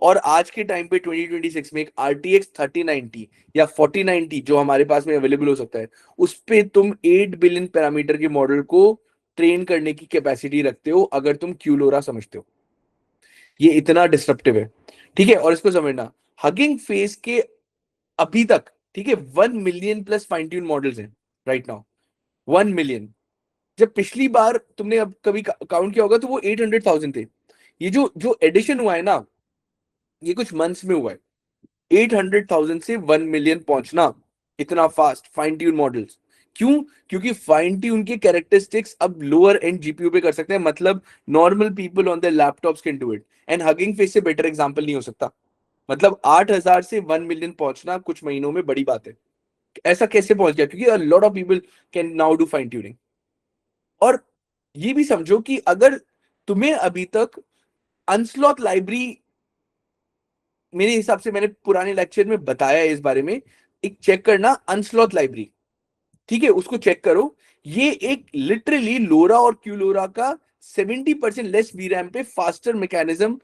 और आज के टाइम पे 2026 में एक RTX 3090 या 4090 जो हमारे पास में अवेलेबल हो सकता है, उस पे तुम 8 बिलियन पैरामीटर के मॉडल को ट्रेन करने की कैपेसिटी रखते हो अगर तुम क्यू लोरा समझते हो। ये इतना डिस्ट्रप्टिव है, ठीक है। और इसको समझना, हगिंग फेस के अभी तक, ठीक है, 1 million plus fine tune models हैं राइट नाउ, 1 मिलियन। जब पिछली बार तुमने अब कभी काउंट किया होगा तो वो 800,000 थे। ये जो जो एडिशन हुआ है ना, ये कुछ मंथ्स में हुआ है। 800,000 से 1 मिलियन पहुंचना इतना फास्ट फाइन ट्यून मॉडल्स। क्यों? क्योंकि फाइन ट्यून के कैरेक्टरिस्टिक्स अब लोअर एंड जीपीयू पे कर सकते हैं, मतलब normal people on their laptops can do it. And hugging face से बेटर एग्जांपल नहीं हो सकता। मतलब 8,000 से 1 मिलियन पहुंचना कुछ महीनों में बड़ी बात है। ऐसा कैसे पहुंच गया? क्योंकि अ lot of people can now do fine tuning. और ये भी समझो कि अगर तुम्हें अभी तक अनस्लॉट लाइब्रेरी, मेरे हिसाब से मैंने पुराने लेक्चर में बताया है इस बारे में, एक चेक करना अनस्लॉट लाइब्रेरी, ठीक है, उसको चेक करो। ये एक लिटरली लोरा और क्यूलोरा का 70% लेस वीरैम पे फास्टर मैकेनिज्म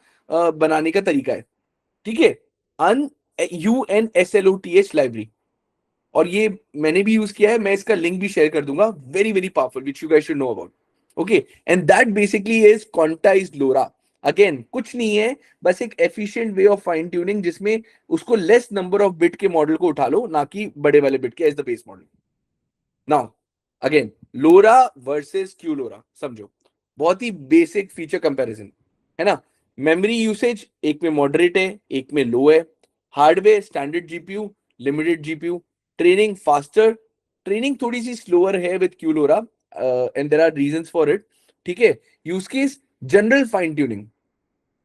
बनाने का तरीका है, ठीक है। अन UNSLOTH लाइब्रेरी, और ये मैंने भी यूज किया है, मैं इसका लिंक भी शेयर कर दूंगा, very very powerful, which you guys should know about. Okay, and that basically is quantized LoRA. Again कुछ नहीं है, बस एक efficient way of fine tuning जिसमें उसको लेस नंबर ऑफ बिट के मॉडल को उठा लो, ना कि बड़े वाले बिट के as the base model. Now again, LoRA versus Q LoRA समझो, बहुत ही बेसिक फीचर कंपैरिजन है ना। मेमोरी यूसेज एक में मॉडरेट है, एक में लो है। Hardware standard GPU, limited GPU. Training faster, training थोड़ी सी स्लोअर है with Q LoRA, and there are reasons for it, ठीक है। Use case general fine tuning,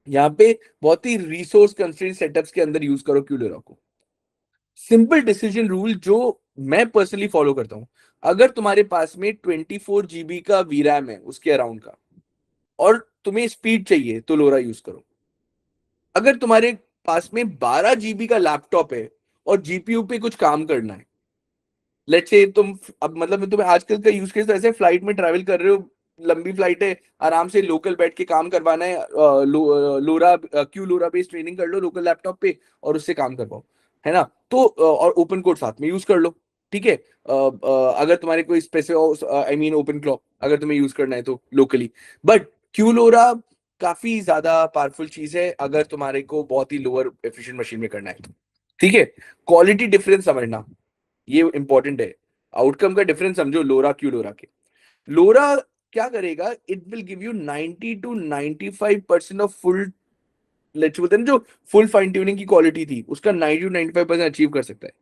यहाँ पे बहुत ही रिसोर्स कंस्ट्रेंट सेटअप्स के अंदर यूज करो क्यू लोरा को। सिंपल डिसीजन रूल जो मैं पर्सनली फॉलो करता हूं, अगर तुम्हारे पास में 24 GB का वीरैम है उसके अराउंड का, और तुम्हें स्पीड चाहिए तो लोरा यूज करो। अगर तुम्हारे पास में 12 GB का लैपटॉप है और जीपीयू पे कुछ काम करना है, लेट्स से तुम, अब मतलब तुम्हें आजकल का यूज केस तो ऐसे, फ्लाइट में ट्रैवल कर रहे हो, लंबी फ्लाइट है, आराम से लोकल बैठ के काम करवाना है, लोरा क्यू लोरा बेस्ड ट्रेनिंग कर लो लोकल लैपटॉप पे और उससे काम करवाओ, है ना। तो और ओपन कोड साथ में यूज कर लो, ठीक है। अगर तुम्हारे कोई specific I mean open clock अगर तुम्हें यूज करना है तो लोकली, बट क्यूलोरा काफी ज्यादा पावरफुल चीज है अगर तुम्हारे को बहुत ही लोअर एफिशिएंट मशीन में करना है तो। ठीक है, क्वालिटी डिफरेंस समझना ये इंपॉर्टेंट है। आउटकम का डिफरेंस समझो लोरा क्यूलोरा के। लोरा क्या करेगा, it will give you 90 to 95% of full, let's बोलते हैं जो फुल फाइन ट्यूनिंग की क्वालिटी थी उसका 90 to 95% अचीव कर सकता है।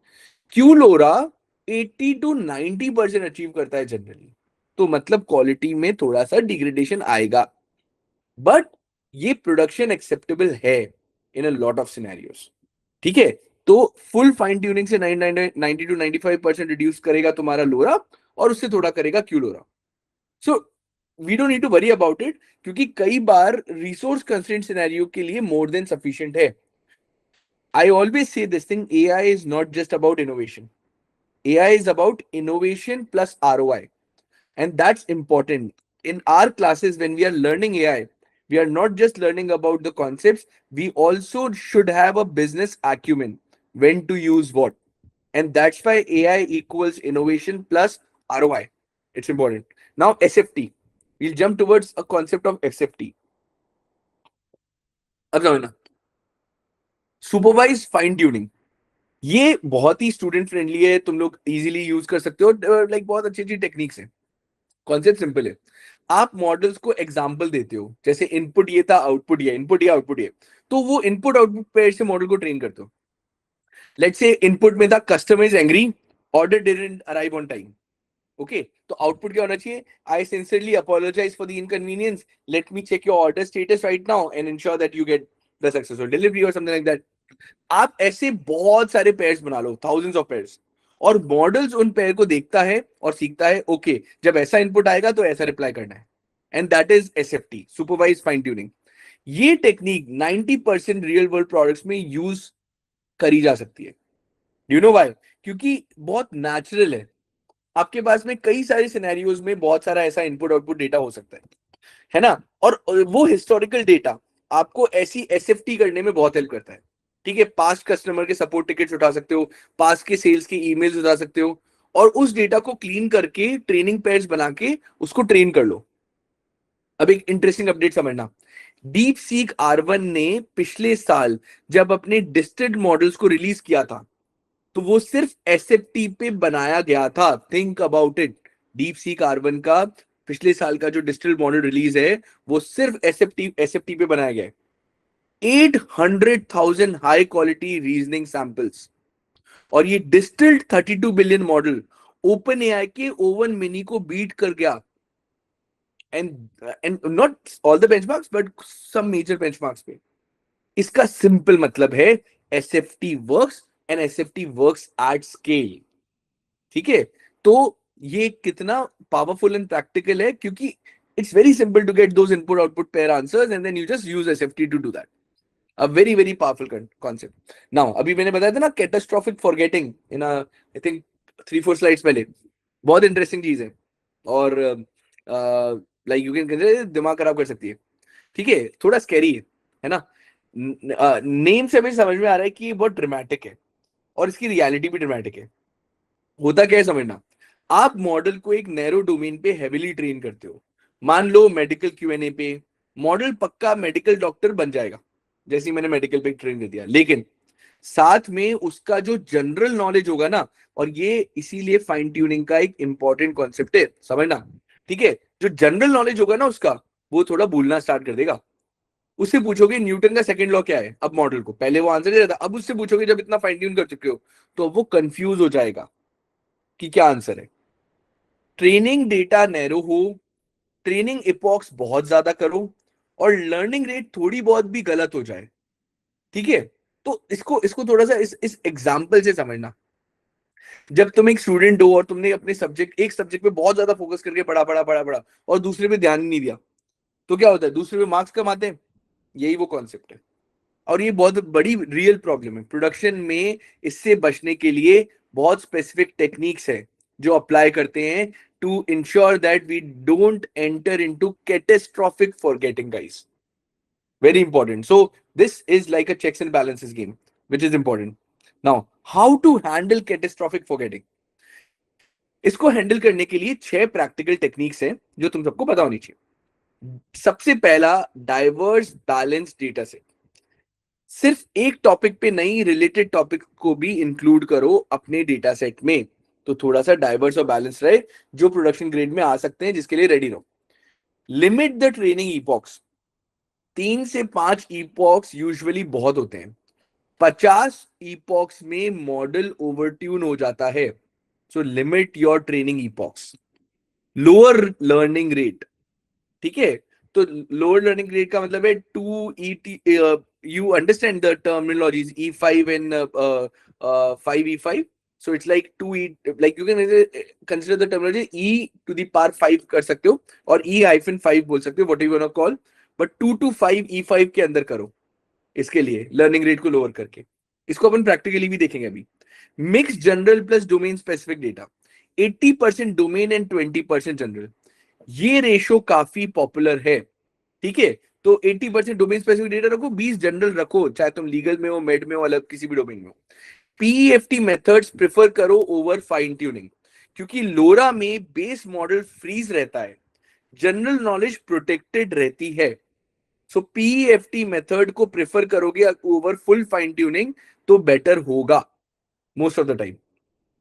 क्यू लोरा 80 to 90% अचीव करता है जनरली। तो मतलब क्वालिटी में थोड़ा सा डिग्रेडेशन आएगा, बट ये प्रोडक्शन एक्सेप्टेबल है इन अ लॉट ऑफ सिनेरियोस। ठीक है, तो फुल फाइन ट्यूनिंग से 90 to 95% रिड्यूस करेगा तुम्हारा लोरा और उससे थोड़ा करेगा Q LoRA. So we don't need to worry about it, क्योंकि कई बार रिसोर्स कंस्ट्रेंट सिनेरियो के लिए मोर देन सफिशिएंट है। I always say this thing, AI is not just about innovation. AI is about innovation plus ROI. And that's important. In our classes, when we are learning AI, we are not just learning about the concepts, we also should have a business acumen, when to use what. And that's why AI equals innovation plus ROI. It's important. Now, SFT. We'll jump towards a concept of SFT. अब समझना, supervise fine tuning, ये बहुत ही student friendly है, तुम लोग easily use कर सकते हो, लाइक बहुत अच्छी अच्छी टेक्निक्स है। कॉन्सेप्ट सिंपल है, आप मॉडल्स को एग्जांपल देते हो, जैसे इनपुट ये था, आउटपुट ये, इनपुट ये आउटपुट ये, तो वो इनपुट आउटपुट पेयर से मॉडल को ट्रेन करते हो। लेट्स से इनपुट में था customer is angry, order didn't arrive on time. Okay, तो आउटपुट क्या होना चाहिए, I sincerely apologize for the inconvenience, let me check your order status right now and ensure that you get the successful delivery और something like that. आप ऐसे बहुत सारे pairs बना लो, थाउजेंड्स ऑफ पेयर्स, और मॉडल्स उन पेयर को देखता है और सीखता है, ओके जब ऐसा इनपुट आएगा तो ऐसा रिप्लाई करना है। And that is SFT, supervise fine tuning. ये टेक्निक 90% रियल वर्ल्ड प्रोडक्ट्स में यूज करी जा सकती है। यू नो व्हाई, क्योंकि बहुत नेचुरल है। आपके पास में कई सारे सिनेरियोज में बहुत सारा ऐसा इनपुट आउटपुट डेटा हो सकता है ना, और वो हिस्टोरिकल डेटा आपको ऐसी एसएफटी करने में बहुत हेल्प करता है। ठीक है, पास्ट कस्टमर के सपोर्ट टिकट्स उठा सकते हो, पास्ट के सेल्स के ईमेल्स उठा सकते हो, और उस डेटा को क्लीन करके ट्रेनिंग पेयर्स बना के उसको ट्रेन कर लो। अब एक इंटरेस्टिंग अपडेट समझना, डीप सीक R1 ने पिछले साल जब अपने डिस्टेंट मॉडल्स को रिलीज किया था, तो वो सिर्फ एसएफटी पे बनाया गया था। Think about it, deep seek R1 का पिछले साल का जो डिजिटल मॉडल रिलीज है वो सिर्फ एसएफटी पे बनाया गया है। 800,000 हाई क्वालिटी रीजनिंग सैंपल्स, और ये distilled 32 billion model OpenAI के ओवन मिनी को बीट कर गया। And not all the benchmarks but some major benchmarks पे। इसका सिंपल मतलब है SFT works, and SFT works at scale. ठीक है, तो ये कितना पावरफुल एंड प्रैक्टिकल है, क्योंकि it's very simple to get those input output pair answers and then you just use SFT to do that. A very very powerful concept. Now अभी मैंने बताया था ना catastrophic forgetting in I think 3-4 slides पहले, बहुत interesting चीज है, और लाइक यू कैन कंसीडर दिमाग खराब कर सकती है। ठीक है, थोड़ा स्कैरी है ना। नेम से हमें समझ में आ रहा है कि ये बहुत ड्रामेटिक है, और इसकी रियलिटी भी ड्रामेटिक है। होता क्या है समझना, आप मॉडल को एक नैरो डोमेन पे हेविली ट्रेन करते हो। मान लो मेडिकल क्यूएनए पे, मॉडल पक्का मेडिकल डॉक्टर बन जाएगा जैसे ही मैंने मेडिकल पे ट्रेन कर दिया, लेकिन साथ में उसका जो जनरल नॉलेज होगा ना, और ये इसीलिए फाइन ट्यूनिंग का एक इंपॉर्टेंट कॉन्सेप्ट है समझना। ठीक है, जो जनरल नॉलेज होगा ना उसका, वो थोड़ा भूलना स्टार्ट कर देगा। उससे पूछोगे न्यूटन का सेकंड लॉ क्या है, अब मॉडल को पहले वो आंसर दे रहा था, अब उससे पूछोगे जब इतना फाइन ट्यून कर चुके हो, तो वो कंफ्यूज हो जाएगा कि क्या आंसर है। ट्रेनिंग डेटा नैरो हो, ट्रेनिंग इपॉक्स बहुत ज्यादा करो, और लर्निंग रेट थोड़ी बहुत भी गलत हो जाए, ठीक है, तो इसको इसको थोड़ा सा इस एग्जांपल से समझना। जब तुम एक स्टूडेंट हो और तुमने अपने सब्जेक्ट एक सब्जेक्ट पे बहुत ज्यादा फोकस करके पढ़ा और दूसरे पे ध्यान नहीं दिया, तो क्या होता है, दूसरे पे मार्क्स कम आते हैं। यही वो कॉन्सेप्ट है, और ये बहुत बड़ी रियल प्रॉब्लम है प्रोडक्शन में। इससे बचने के लिए बहुत स्पेसिफिक टेक्निक्स है जो अप्लाई करते हैं to ensure that we don't enter into catastrophic forgetting guys, very important. So this is like a checks and balances game, which is important. Now how to handle catastrophic forgetting, इसको handle करने के लिए 6 practical techniques हैं जो तुम सबको पता होनी चाहिए। सबसे पहला, डाइवर्स बैलेंस डेटा सेट। सिर्फ एक टॉपिक पे नहीं, रिलेटेड टॉपिक को भी इंक्लूड करो अपने डेटा सेट में, तो थोड़ा सा डाइवर्स और बैलेंस रहे, जो प्रोडक्शन ग्रेड में आ सकते हैं, जिसके लिए रेडी रहो। Limit the training epochs. 3 से 5 ईपॉक्स यूजुअली बहुत होते हैं। 50 ईपॉक्स में मॉडल ओवरट्यून हो जाता है, so limit your training epochs. Lower learning rate, ठीक है, तो लोअर लर्निंग रेट का मतलब है 2 ET, you understand the terminologies E5 and 5E5, so it's like 2 E, like you can consider the terminology E to the power 5 कर सकते हो, और E-5 बोल सकते हो, whatever you wanna call, but 2 to 5 E5 के अंदर करो, इसके लिए लर्निंग रेट को लोअर करके। इसको अपन प्रैक्टिकली भी देखेंगे अभी। Mix general plus domain specific data, 80% domain and 20% general, ये रेशो काफी पॉपुलर है, ठीक है। तो 80% डोमेन स्पेसिफिक डेटा रखो, 20 जनरल रखो, चाहे तुम लीगल में हो, मेड में हो, अलग किसी भी डोमेन में हो। पीईएफटी मेथड्स प्रेफर करो ओवर फाइन ट्यूनिंग, क्योंकि लोरा में बेस मॉडल फ्रीज रहता है, जनरल नॉलेज प्रोटेक्टेड रहती है। सो पीईएफटी मेथड को प्रेफर करोगे ओवर फुल फाइन ट्यूनिंग तो बेटर होगा मोस्ट ऑफ द टाइम।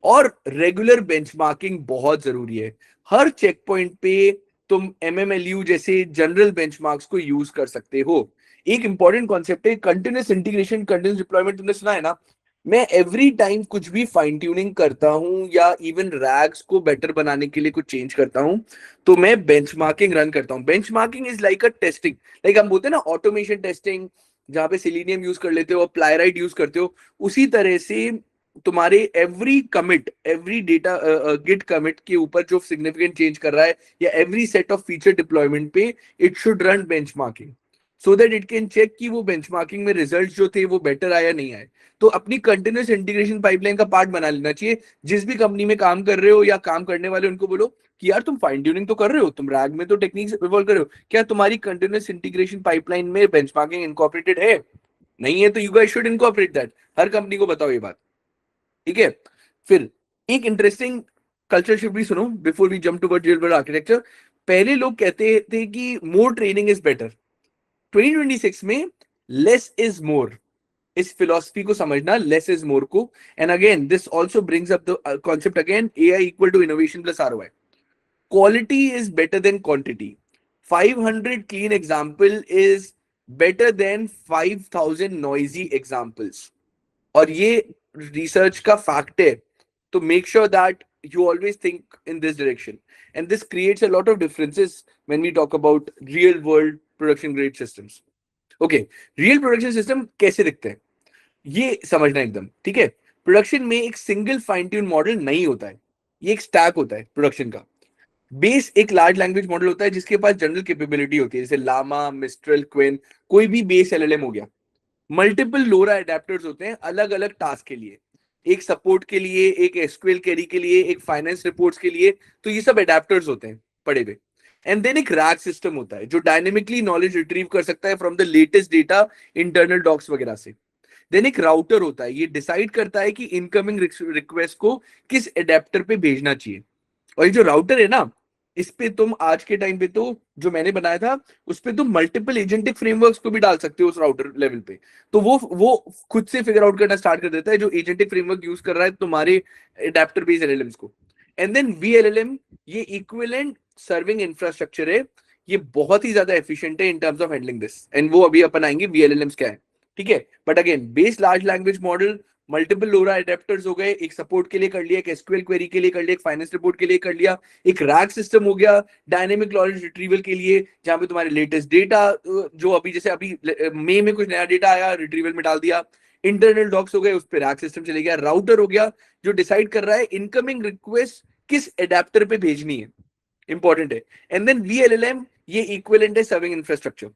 और रेगुलर बेंचमार्किंग बहुत जरूरी है। हर चेक पॉइंट पे तुम एमएमएलयू जैसे जनरल बेंचमार्क्स को यूज कर सकते हो। एक इंपॉर्टेंट कॉन्सेप्ट है कंटिन्यूस इंटीग्रेशन, कंटिन्यूस डिप्लॉयमेंट, तुमने सुना है ना। मैं एवरी टाइम कुछ भी फाइन ट्यूनिंग करता हूं या इवन रैग्स को बेटर बनाने के लिए कुछ चेंज करता हूं, तो मैं बेंचमार्किंग रन करता हूं। Benchmarking is like a testing, like हम बोलते हैं ना ऑटोमेशन टेस्टिंग, जहां पे सिलीनियम यूज कर लेते हो, प्लाईराइट यूज करते हो, उसी तरह से तुम्हारे every commit, every data git commit के ऊपर जो सिग्निफिकेंट चेंज कर रहा है, या every set of feature deployment पे it should run benchmarking, so that it can check कि वो बेंचमार्किंग में रिजल्ट जो थे वो बेटर आया नहीं आए। तो अपनी कंटिन्यूस इंटीग्रेशन पाइपलाइन का पार्ट बना लेना चाहिए। जिस भी कंपनी में काम कर रहे हो या काम करने वाले, उनको बोलो कि यार तुम फाइन ट्यूनिंग तो कर रहे हो, तुम रैग में तो टेक्निक्स इवॉल्व कर रहे हो, क्या तुम्हारी कंटिन्यूस इंटीग्रेशन पाइपलाइन में बेंचमार्किंग इनकॉर्पोरेटेड है? नहीं है तो you guys should incorporate that. Her company को बताओ ये बात, ठीक है। फिर एक इंटरेस्टिंग कल्चर शिफ्ट भी सुनो before we jump toward real world architecture. पहले लोग कहते थे कि मोर ट्रेनिंग इज बेटर, 2026 में लेस इज मोर, इस फिलॉसफी को समझना, लेस इज मोर को। And again this also brings up the concept again, AI equal to innovation plus ROI. Quality is better than quantity, 500 clean example is better than 5000 noisy examples, और ये research का fact है। तो make sure that you always think in this direction, and this creates a lot of differences when we talk about real world production grade systems. Okay, real production system कैसे दिखते हैं ये समझना एकदम, ठीक है। प्रोडक्शन में एक सिंगल फाइन ट्यून मॉडल नहीं होता है, ये एक स्टैक होता है प्रोडक्शन का। बेस एक लार्ज लैंग्वेज मॉडल होता है जिसके पास जनरल कैपेबिलिटी होती है, जैसे लामा, मिस्ट्रल, क्विन, कोई भी बेस एलएलएम हो गया। मल्टीपल लोरा एडेप्टर्स होते हैं अलग अलग टास्क के लिए, एक सपोर्ट के लिए, एक एसक्यूएल क्वेरी के लिए, एक फाइनेंस रिपोर्ट्स के लिए, तो ये सब एडेप्टर्स होते हैं पड़े हुए। एंड देन एक रैग सिस्टम होता है जो डायनेमिकली नॉलेज रिट्रीव कर सकता है from the latest data, internal docs वगैरह से। देन एक राउटर होता है, ये डिसाइड करता है कि इनकमिंग रिक्वेस्ट को किस एडेप्टर पे भेजना चाहिए। और ये जो राउटर है ना, इस पे तुम आज के टाइम पे तो जो मैंने बनाया था उस पे तुम मल्टीपल एजेंटिक फ्रेमवर्क्स को भी डाल सकते हो उस राउटर लेवल पे। तो वो खुद से फिगर आउट करना स्टार्ट कर देता है जो एजेंटिक फ्रेमवर्क यूज कर रहा है तुम्हारे एडेप्टर बेस्ड एलएलएम्स को। एंड देन वीएलएलएम, ये इक्विवेलेंट सर्विंग इंफ्रास्ट्रक्चर है, ये बहुत ही ज्यादा एफिशिएंट है in terms of handling this, and वो अभी अपन आएंगे वीएलएलएम्स क्या है, ठीक है। But again base large language model, multiple LoRA adapters हो गए, एक सपोर्ट के लिए कर लिया, एक एसक्यूएल क्वेरी के लिए कर लिया, एक फाइनेंस रिपोर्ट के लिए कर लिया, एक रैग सिस्टम हो गया डायनेमिक नॉलेज रिट्रीवल के लिए, जहां पे तुम्हारे लेटेस्ट डेटा जो अभी जैसे अभी मई में कुछ नया डेटा आया रिट्रीवल में डाल दिया, इंटरनल डॉक्स हो गए, उस पर रैग सिस्टम चले गया, राउटर हो गया जो डिसाइड कर रहा है इनकमिंग रिक्वेस्ट किस एडेप्टर पे भेजनी है, इंपॉर्टेंट है। एंड देन वीएलएलएम, ये इक्विवेलेंट है सर्विंग इंफ्रास्ट्रक्चर,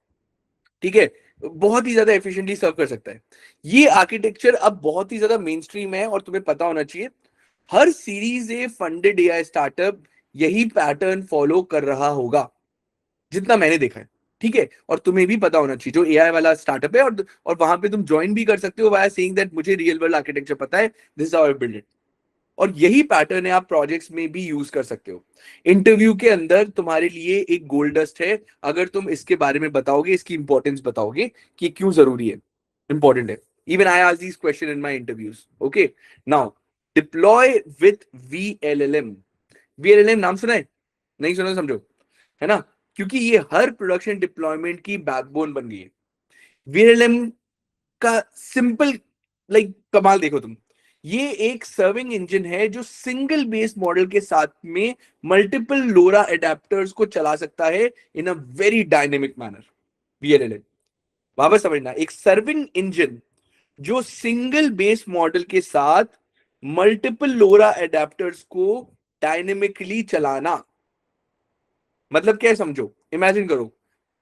ठीक है, बहुत ही ज्यादा एफिशिएंटली सर्व कर सकता है। ये आर्किटेक्चर अब बहुत ही ज्यादा मेन स्ट्रीम है और तुम्हें पता होना चाहिए। हर series A funded AI startup यही पैटर्न फॉलो कर रहा होगा जितना मैंने देखा है, ठीक है। और तुम्हें भी पता होना चाहिए जो एआई वाला स्टार्टअप है, और वहां पे तुम ज्वाइन भी कर सकते हो वाया सेइंग दैट मुझे रियल वर्ल्ड आर्किटेक्चर पता है, this is how I build it. और यही पैटर्न है आप प्रोजेक्ट्स में भी यूज कर सकते हो। इंटरव्यू के अंदर तुम्हारे लिए एक गोल्ड डस्ट है, अगर तुम इसके बारे में बताओगे, इसकी इंपॉर्टेंस बताओगे कि क्यों जरूरी है, इंपॉर्टेंट है। Even I ask this question in my interviews. Okay, now deploy with vLLM. VLLM नाम सुना है? नहीं सुना तो समझो, है ना, क्योंकि ये हर प्रोडक्शन डिप्लॉयमेंट की बैकबोन बन गई है। वीएलएलएम का सिंपल कमाल देखो तुम, ये एक सर्विंग इंजन है जो सिंगल बेस मॉडल के साथ में मल्टीपल लोरा एडेप्टर्स को चला सकता है इन अ वेरी डायनेमिक मैनर। वीएलएलएम वापस समझना, एक सर्विंग इंजन जो सिंगल बेस मॉडल के साथ मल्टीपल लोरा एडेप्टर्स को डायनेमिकली चलाना। मतलब क्या है समझो, इमेजिन करो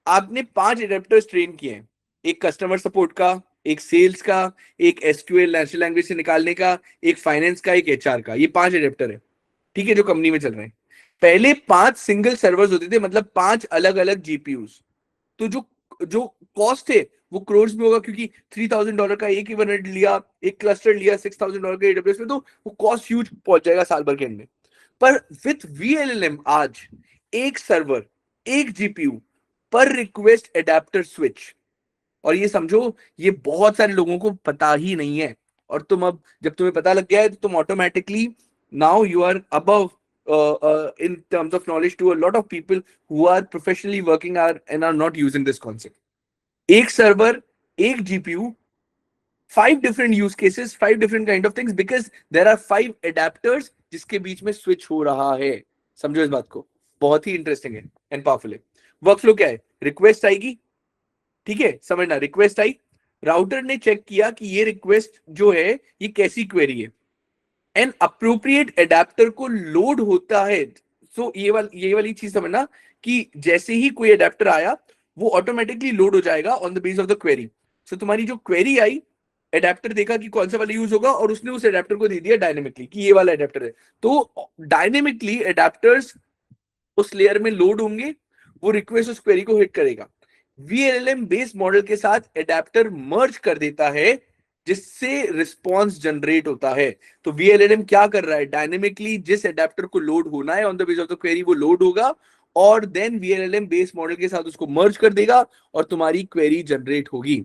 आपने 5 एडेप्टर्स ट्रेन किए हैं, एक कस्टमर सपोर्ट का, एक सेल्स का, एक एसक्यूएल नेचुरल लैंग्वेज से निकालने का, एक फाइनेंस का, एक एचआर का। ये 5 एडेप्टर है, ठीक है, जो कंपनी में चल रहे हैं। पहले 5 सिंगल सर्वर्स होते थे, मतलब 5 अलग अलग जीपीयूज। तो जो जो कॉस्ट है वो क्रोर्स में होगा, क्योंकि $3000 का एक इवेंट लिया, एक क्लस्टर लिया $6000 का एडब्ल्यूएस में, तो वो कॉस्ट ह्यूज पहुंच जाएगा साल भर के एंड में। पर विथ वीएलएलएम आज एक सर्वर, एक जीपीयू पर रिक्वेस्ट एडेप्टर स्विच। और ये समझो, ये बहुत सारे लोगों को पता ही नहीं है। और तुम अब जब तुम्हें पता लग गया है तो तुम automatically now you are above in terms of knowledge to a lot of people who are professionally working and are not using this concept. एक सर्वर, एक GPU, 5 different use cases, 5 different kind of things, because there are 5 adapters जिसके बीच में switch हो रहा है। समझो इस बात को, बहुत ही इंटरेस्टिंग है एंड पावरफुल है। वर्कफ्लो क्या है? रिक्वेस्ट आएगी, ठीक है, समझना, रिक्वेस्ट आई, राउटर ने चेक किया कि ये रिक्वेस्ट जो है ये कैसी क्वेरी है, एंड अप्रोप्रिएट एडेप्टर को लोड होता है। सो ये वाली चीज समझना कि जैसे ही कोई एडेप्टर आया वो ऑटोमेटिकली लोड हो जाएगा on the base of the query. So तुम्हारी जो क्वेरी आई, एडेप्टर देखा कि कौन सा वाला यूज होगा और उसने उस एडेप्टर को दे दिया डायनेमिकली कि ये वाला एडेप्टर है। तो डायनेमिकली एडेप्टर्स उस लेयर में लोड होंगे, वो रिक्वेस्ट उस क्वेरी को हिट करेगा। वीएलएलएम बेस्ड मॉडल के साथ एडेप्टर मर्ज कर देता है, जिससे रिस्पॉन्स जनरेट होता है। तो वीएलएलएम क्या कर रहा है? डायनेमिकली जिस एडेप्टर को लोड होना है on the base of the query वो लोड होगा, और देन वीएलएलएम बेस्ड मॉडल के साथ उसको मर्ज कर देगा और तुम्हारी क्वेरी जनरेट होगी।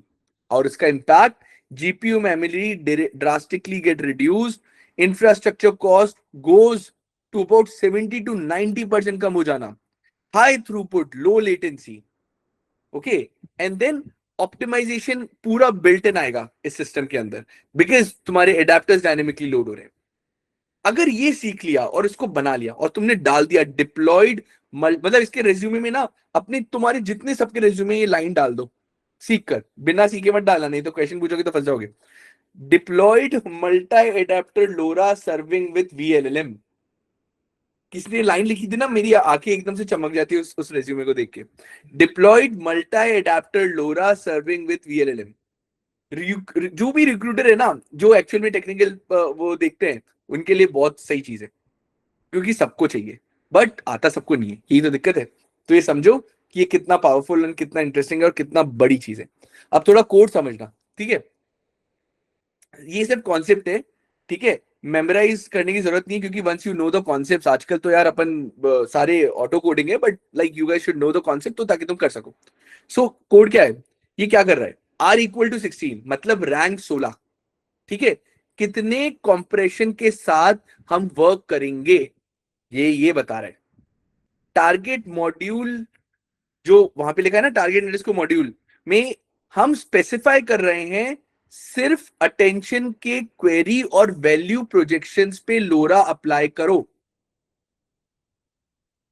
और इसका impact, GPU memory drastically get reduced, infrastructure cost goes to about 70 to 90% कम हो जाना, high throughput, low latency, okay, and then optimization पूरा बिल्ट इन आएगा इस सिस्टम के अंदर, बिकॉज तुम्हारे एडेप्टर्स डायनेमिकली लोड हो रहे हैं। अगर ये सीख लिया और इसको बना लिया और तुमने डाल दिया डिप्लॉयड, मतलब इसके रेज्यूमे में ना, अपने तुम्हारे जितने सबके रेज्यूमे ये लाइन डाल दो, सीख कर, बिना सीखे मत डालना, नहीं तो क्वेश्चन पूछोगे तो फंस जाओगे। Deployed multi adapter LoRA serving with vLLM. किसने लाइन लिखी थी ना, मेरी आंखें एकदम से चमक जाती है उस रेज्यूमे को देख के। Deployed multi adapter LoRA serving with vLLM. जो भी रिक्रूटर है ना, जो एक्चुअल में टेक्निकल वो देखते हैं, उनके लिए बहुत सही चीज है, क्योंकि सबको चाहिए बट आता सबको नहीं है, यही तो दिक्कत है। तो ये समझो कि ये कितना पावरफुल और कितना इंटरेस्टिंग है और कितना बड़ी चीज है। अब थोड़ा कोड समझना, ठीक है, ये सिर्फ कॉन्सेप्ट है, ठीक है, मेमोराइज करने की जरूरत नहीं है, क्योंकि once you know the concept, आजकल तो यार अपन सारे ऑटो कोडिंग है, but like you guys should know the concept, तो ताकि तुम कर सको। सो कोड क्या है? ये क्या कर रहा है? R=16, मतलब रैंक 16, ठीक है, कितने कंप्रेशन के साथ हम वर्क करेंगे, ये बता रहा है। टारगेट मॉड्यूल जो वहां पे लिखा है ना, टारगेट अंडरस्कोर मॉड्यूल में हम स्पेसिफाई कर रहे हैं सिर्फ अटेंशन के क्वेरी और वैल्यू प्रोजेक्शंस पे लोरा अप्लाई करो।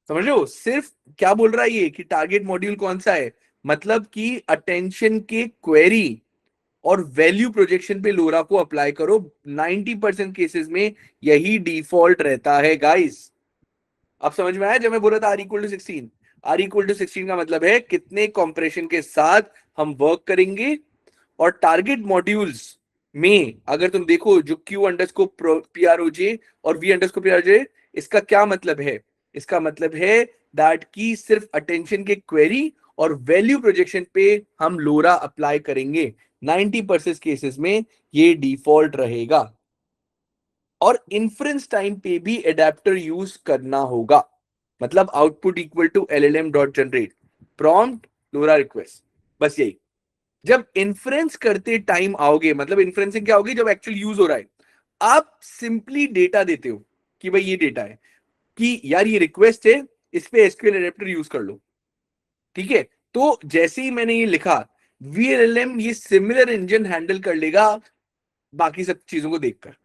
समझ रहे हो? सिर्फ क्या बोल रहा है ये कि टारगेट मॉड्यूल कौन सा है, मतलब कि अटेंशन के क्वेरी और वैल्यू प्रोजेक्शन पे लोरा को अप्लाई करो। 90% केसेस में यही डिफॉल्ट रहता है गाइस। अब समझ में आया जब मैं बोला था R=16? R=16 का मतलब है कितने कॉम्प्रेशन के साथ हम वर्क करेंगे। और टारगेट मॉड्यूल्स में अगर तुम देखो, जो Q_PROJ और V_PROJ, इसका क्या मतलब है? इसका मतलब है दैट की सिर्फ अटेंशन के क्वेरी और वैल्यू प्रोजेक्शन पे हम लोरा अप्लाई करेंगे। 90% केसेस में ये डिफॉल्ट रहेगा। और इन्फ्रेंस टाइम पे भी एडेप्टर यूज करना होगा, मतलब output equal to LLM dot generate prompt LoRA request, बस यही। जब इन्फ्रेंस करते टाइम आओगे, मतलब इन्फ्रेंसिंग क्या होगी, जब एक्चुअल यूज हो रहा है, आप सिंपली डेटा देते हो कि भाई ये डेटा है, कि यार ये रिक्वेस्ट है, इस पे एसक्यूएल एडेप्टर यूज कर लो, ठीक है। तो जैसे ही मैंने ये लिखा, VLLM ये सिमिलर इंजन हैंडल कर लेगा बाकी सब चीजों को देखकर,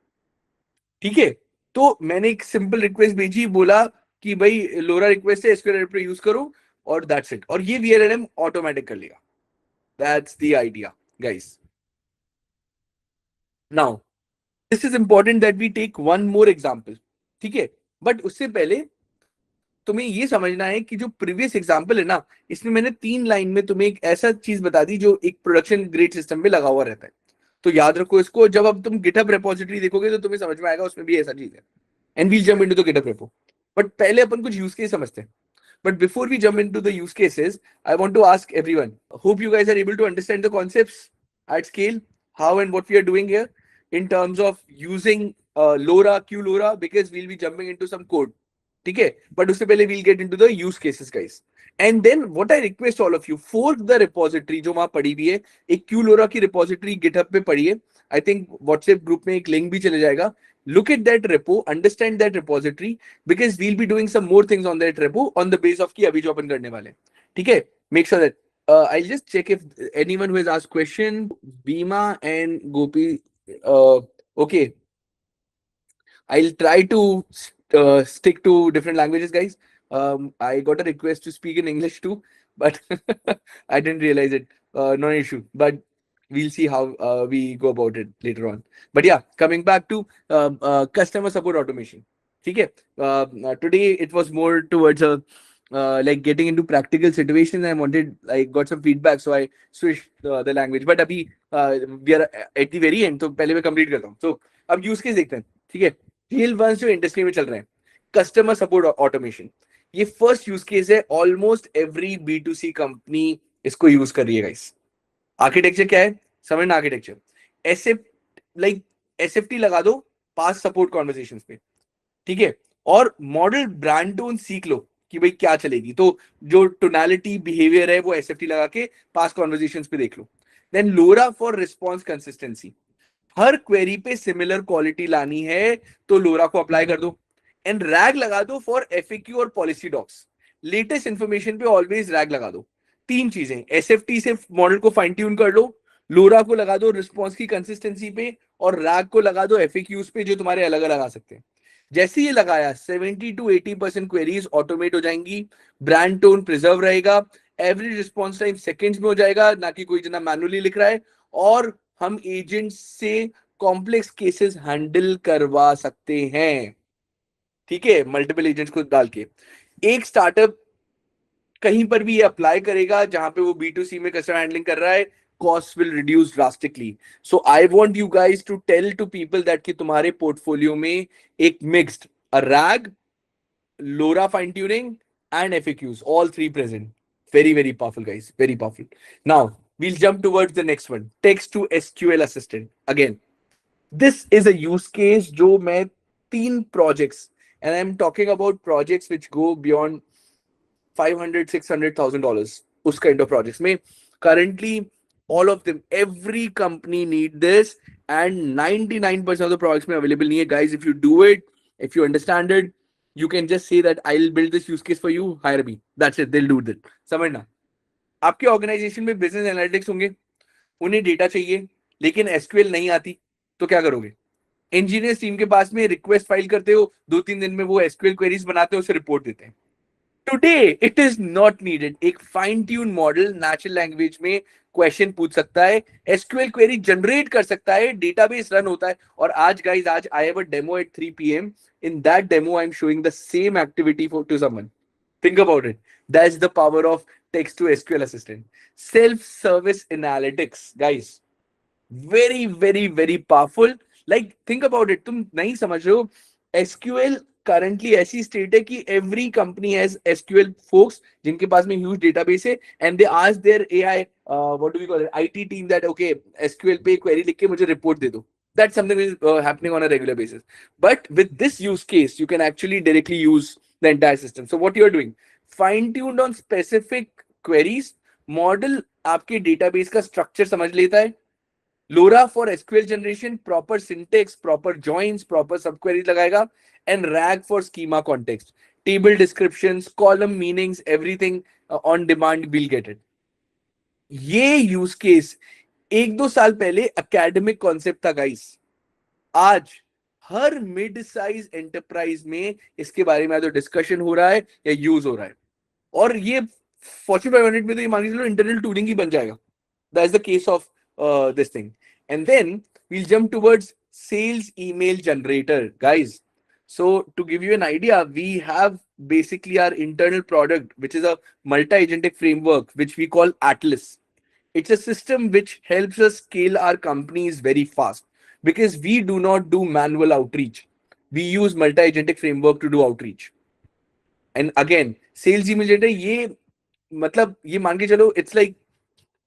ठीक है। तो मैंने एक सिंपल रिक्वेस्ट भेजी, बोला कि भाई लोरा रिक्वेस्ट है, एसक्यूएल एडेप्टर यूज करो, और दैट्स इट, और ये VLLM ऑटोमेटिक कर लेगा। That's the idea guys. Now this is important that we take one more example, ठीक है। बट उससे पहले तुम्हें ये समझना है कि जो प्रीवियस एग्जाम्पल है ना, इसमें मैंने 3 लाइन में तुम्हें एक ऐसा चीज बता दी जो एक प्रोडक्शन ग्रेड सिस्टम में लगा हुआ रहता है। तो याद रखो इसको, जब अब तुम गिटहब रेपोजिटरी देखोगे तो तुम्हें समझ में आएगा उसमें भी ऐसा चीज है। And we'll jump into the GitHub repo, but पहले अपन कुछ यूज केस समझते हैं। But before we jump into the use cases, I want to ask everyone. Hope you guys are able to understand the concepts at scale, how and what we are doing here in terms of using LoRa, QLoRa, because we'll be jumping into some code. ठीक है, but उससे पहले we'll get into the use cases guys. And then what I request all of you, fork the repository जो वहां पड़ी हुई है, एक QLoRa की repository GitHub पे पड़ी है, I think WhatsApp group में एक लिंक भी चले जाएगा। Look at that repo, understand that repository, because we'll be doing some more things on that repo on the base of कि अभी जो अपन करने वाले हैं, ठीक है। Make sure that I'll just check if anyone who has asked question, Bima and Gopi, okay, I'll try to stick to different languages, guys. I got a request to speak in English too, but I didn't realize it. No issue. But we'll see how we go about it later on. But yeah, coming back to customer support automation. Okay. Today it was more towards a like getting into practical situations. I got some feedback, so I switched the language. But abhi we are at the very end, तो पहले मैं complete करता हूँ. So अब use case देखते हैं, ठीक है। रियल वंस जो इंडस्ट्री में चल रहे हैं, कस्टमर सपोर्ट ऑटोमेशन, ये फर्स्ट यूज केस है। ऑलमोस्ट एवरी B2C कंपनी इसको यूज कर रही है गाइस। आर्किटेक्चर क्या है समझना, आर्किटेक्चर एसएफ लाइक SFT लगा दो पास सपोर्ट कॉन्वर्सेशंस पे, ठीक है। और मॉडल ब्रांड टोन सीख लो कि भाई क्या चलेगी, तो जो टोनालिटी बिहेवियर है वो SFT लगा के पास कॉन्वर्सेशंस पे देख लो। Then LoRA for response consistency, हर क्वेरी पे सिमिलर क्वालिटी लानी है तो लोरा को अप्लाई कर दो। एंड रैग लगा दो फॉर FAQ और पॉलिसी डॉक्स, लेटेस्ट इंफॉर्मेशन पे ऑलवेज रैग लगा दो। 3 चीजें, SFT से मॉडल को फाइन ट्यून कर लो, लोरा को लगा दो रिस्पॉन्स की कंसिस्टेंसी पे, और रैग को लगा दो FAQs पे जो तुम्हारे अलग अलग आ सकते हैं। जैसे ये लगाया 70 to 80% क्वेरीज ऑटोमेट हो जाएंगी, ब्रांड टोन प्रिजर्व रहेगा, एवरेज रिस्पॉन्स टाइम सेकेंड्स में हो जाएगा, ना कि कोई जना मैनुअली लिख रहा है, और हम एजेंट से कॉम्प्लेक्स केसेस हैंडल करवा सकते हैं, ठीक है, मल्टीपल एजेंट्स को डाल के। एक स्टार्टअप कहीं पर भी ये अप्लाई करेगा जहां पे वो B2C में कस्टमर हैंडलिंग कर रहा है, cost will reduce drastically. So I want you guys to tell to people that कि तुम्हारे पोर्टफोलियो में एक mixed RAG, LoRa fine tuning and FAQs, all three present. Very, very powerful, guys. Very powerful. Now we'll jump towards the next one. Text to SQL assistant. Again, this is a use case जो मैं 3 projects, and I'm talking about projects which go beyond $500,000-600,000. उस kind of projects में currently all of them, every company need this, and 99% of the products में available नहीं है. Guys, if you do it, if you understand it, you can just say that I'll build this use case for you, hire me. That's it. They'll do it. समझना, आपके organisation में business analytics होंगे, उन्हें data चाहिए लेकिन SQL नहीं आती, तो क्या करोगे? इंजीनियर्स टीम के पास में रिक्वेस्ट फाइल करते हो, 2-3 दिन में वो SQL क्वेरीज बनाते हो, उसे रिपोर्ट देते हैं। Today it is not needed. एक fine tune model natural language में क्वेश्चन पूछ सकता है, SQL क्वेरी जनरेट कर सकता है, डेटाबेस रन होता है। और आज गाइस, आज I have a demo at 3 PM. In that demo I am showing the same activity for to someone. Think about it, that's the power of text to SQL assistant. Self service analytics guys, very very very powerful. Like think about it, तुम नहीं समझ रहे हो, SQL currently ऐसी state है कि every company has SQL folks जिनके पास में ह्यूज डेटाबेस है, and they ask their AI what do we call it, IT team that okay SQL पे क्वेरी लिख के मुझे रिपोर्ट दे दो। That's something which is happening on a regular basis. But with this use case, you can actually directly use the entire system. So what you're doing, fine tuned on specific queries, model आपके database का structure समझ लेता है. LoRA for SQL generation, proper syntax, proper joins, proper subqueries लगाएगा. And RAG for schema context, table descriptions, column meanings, everything on demand will get it. ये use case 1-2 साल पहले academic concept था guys. आज हर mid size enterprise में इसके बारे में तो डिस्कशन हो रहा है या यूज हो रहा है. और ये फॉर्च्यून 500 में तो ये मान के चलो इंटरनल टूलिंग ही बन जाएगा. That's the case of this thing. And then we'll jump towards sales email generator, guys. So to give you an idea, we have basically our internal product, which is a multi-agentic framework, which we call Atlas. It's a system which helps us scale our companies very fast because we do not do manual outreach. We use multi-agentic framework to do outreach. And again, sales email generator, ये मतलब ये मान के चलो, it's like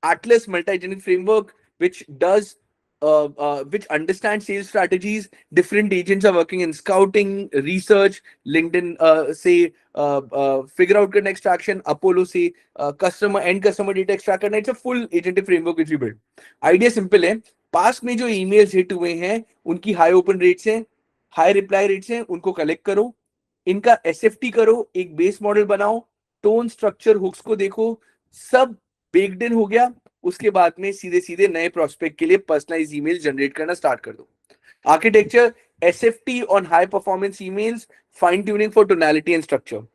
Atlas multi-agentic framework, which does which understands sales strategies. Different agents are working in scouting, research, LinkedIn, say figure out करना extraction, Apollo say customer end customer data extract करना. It's a full agentic framework which we build. Idea simple है. Past में जो emails hit हुए हैं उनकी high open rates हैं, high reply rates हैं, उनको collect करो, इनका SFT करो, एक बेस मॉडल बनाओ, टोन स्ट्रक्चर हुक्स को देखो, सब बेक्ड इन हो गया. उसके बाद में सीधे सीधे नए प्रोस्पेक्ट के लिए पर्सनलाइज ईमेल जनरेट करना स्टार्ट कर दो. Architecture, SFT on high performance emails, fine tuning for tonality and structure.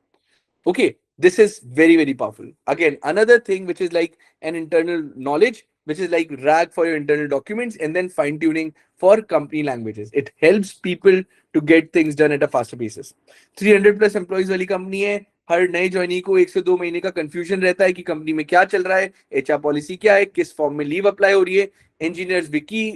Okay, this is very very powerful. Again, another thing which is like an internal knowledge, which is like RAG for your internal documents, and then fine tuning for company languages. It helps people to get things done at a faster basis. 300 plus employees वाली company है. हर नए joinee को 1 से 2 महीने का confusion रहता है कि कंपनी में क्या चल रहा है, एचआर पॉलिसी क्या है, किस फॉर्म में लीव अप्लाई हो रही है. इंजीनियर्स विकी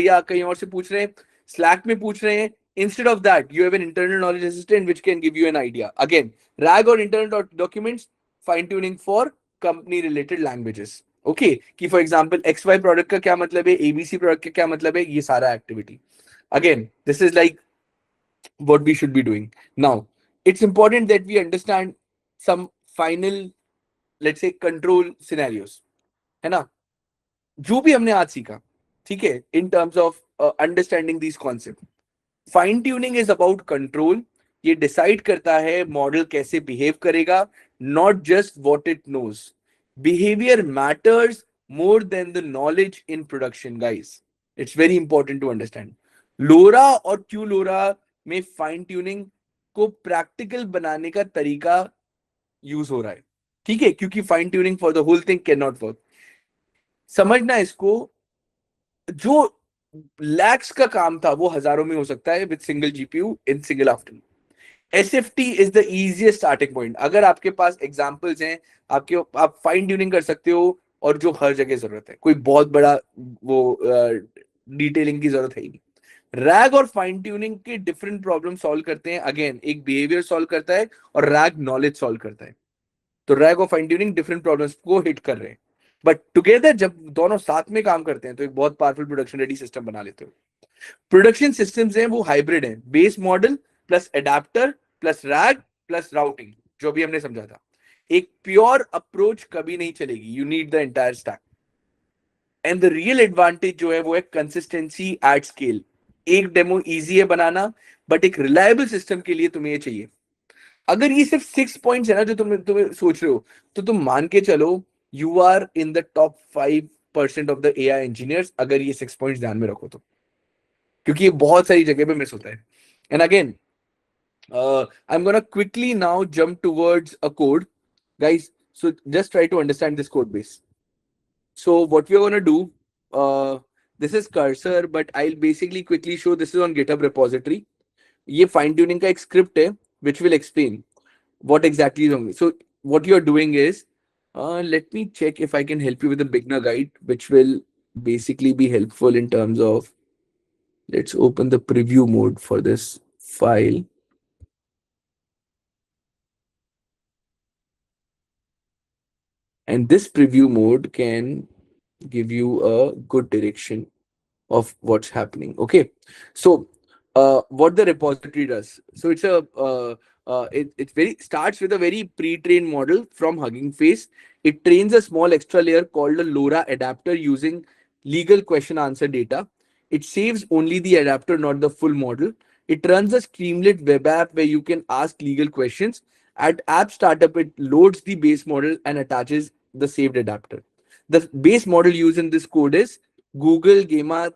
या कहीं और से पूछ रहे हैं, स्लैक में पूछ रहे हैं. Instead of that, you have an internal knowledge assistant which can give you an idea. Again, RAG or internal documents, fine tuning for company related languages. Okay, कि for example XY product का क्या मतलब है, ABC product का क्या मतलब है, ये सारा activity. Again, this is like what we should be doing. Now, it's important that we understand some final, let's say, control scenarios. है ना? जो भी हमने आज सीखा, ठीक है, in terms of understanding these concepts. Fine tuning is about control. ये डिसाइड करता है मॉडल कैसे बिहेव करेगा, not just what it knows. Behaviour matters more than the knowledge in production, guys. It's very important to understand. LoRA और Q LoRA में fine tuning को practical बनाने का तरीका यूज हो रहा है, ठीक है, क्योंकि fine tuning for the whole thing can not work. समझना इसको, जो लैक्स का काम था वो हजारों में हो सकता है with single GPU in single afternoon. SFT is the easiest starting point. अगर आपके पास एग्जांपल्स हैं, आपके आप फाइन ट्यूनिंग कर सकते हो, और जो हर जगह जरूरत है, कोई बहुत बड़ा वो डिटेलिंग की जरूरत है ही नहीं. रैग और फाइन ट्यूनिंग के डिफरेंट प्रॉब्लम सॉल्व करते हैं. अगेन, एक बिहेवियर सॉल्व करता है और रैग नॉलेज सॉल्व करता है. तो रैग और फाइन ट्यूनिंग डिफरेंट प्रॉब्लम्स को हिट कर रहे हैं, बट टुगेदर जब दोनों साथ में काम करते हैं तो एक बहुत पावरफुल प्रोडक्शन रेडी सिस्टम बना लेते हो. प्रोडक्शन सिस्टम्स हैं वो हाइब्रिड हैं, base model plus adapter plus RAG plus routing, जो भी हमने समझा था. एक प्योर अप्रोच कभी नहीं चलेगी. You need the entire stack. And the real advantage जो है वो है कंसिस्टेंसी एट स्केल. एक डेमो इजी है बनाना, बट एक रिलायबल सिस्टम के लिए तुम्हें ये चाहिए. अगर ये सिर्फ 6 पॉइंट्स है ना जो तुम्हें सोच रहे हो, तो तुम मान के चलो you are in the top 5% of the AI engineers, अगर ये 6 पॉइंट्स ध्यान में रखो तो. क्योंकि ये बहुत सारी जगह पे मिस होता है. And again, I'm gonna quickly now jump towards a code, guys. So just try to understand this code base. So what we're gonna do, this is cursor, but I'll basically quickly show. This is on GitHub repository. ये fine tuning का एक script है which will explain what exactly is wrong. So what you're doing is, let me check if I can help you with a beginner guide, which will basically be helpful in terms of. Let's open the preview mode for this file. And this preview mode can give you a good direction. of what's happening. Okay, so what the repository does. So it's a it very starts with a very pre-trained model from Hugging Face. It trains a small extra layer called a LoRa adapter using legal question answer data. It saves only the adapter, not the full model. It runs a Streamlit web app where you can ask legal questions. At app startup, it loads the base model and attaches the saved adapter. The base model used in this code is Google Gamma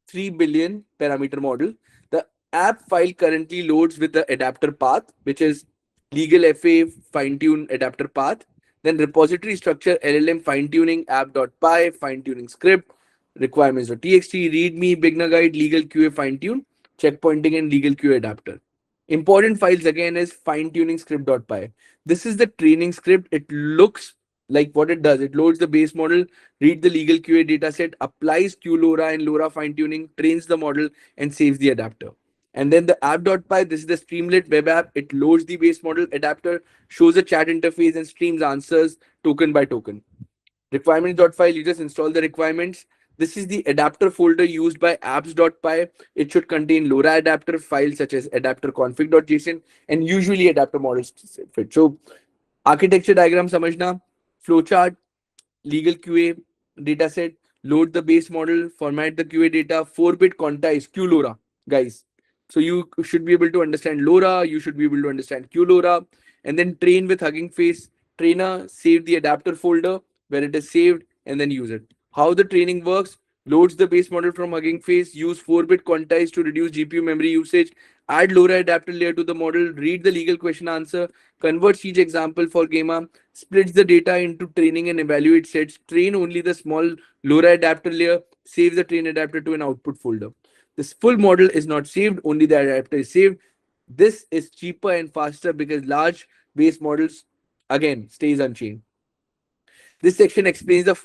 3 billion parameter model. The app file currently loads with the adapter path, which is legal FA fine tune adapter path. Then repository structure LLM fine tuning app.py, fine tuning script, requirements.txt, readme, beginner guide, legal QA fine tune, checkpointing, and legal QA adapter. Important files again is fine tuning script.py. This is the training script. It looks like what it does. It loads the base model, read the legal QA dataset, applies QLoRa and LoRa fine tuning, trains the model, and saves the adapter. And then the app.py, this is the Streamlit web app. It loads the base model adapter, shows a chat interface, and streams answers token by token. Requirements.file, you just install the requirements. This is the adapter folder used by apps.py. It should contain LoRa adapter files such as adapter config.json and usually adapter models fit. So architecture diagram samajhna, flowchart, legal QA dataset, load the base model, format the QA data, 4-bit quantize QLoRa, guys. So you should be able to understand LoRa, you should be able to understand QLoRa, and then train with Hugging Face. Trainer, save the adapter folder where it is saved, and then use it. How the training works: loads the base model from Hugging Face, use 4-bit quantize to reduce GPU memory usage, add LoRa adapter layer to the model, read the legal question answer, converts each example for Gamma, splits the data into training and evaluate sets, train only the small LoRa adapter layer, save the train adapter to an output folder. This full model is not saved, only the adapter is saved. This is cheaper and faster because large base models again stays unchained. This section explains the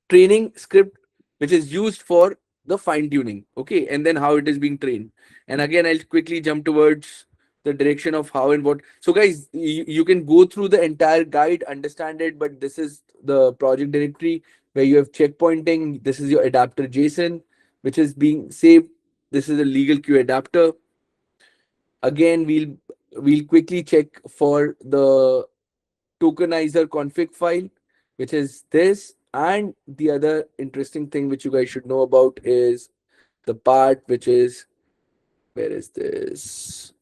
training script which is used for the fine tuning, okay, and then how it is being trained. And again, I'll quickly jump towards the direction of how and what. So guys, you can go through the entire guide, understand it, but this is the project directory where you have checkpointing. This is your adapter JSON which is being saved. This is a legal queue adapter. Again, we'll quickly check for the tokenizer config file, which is this. And the other interesting thing which you guys should know about is the part which is, where is this?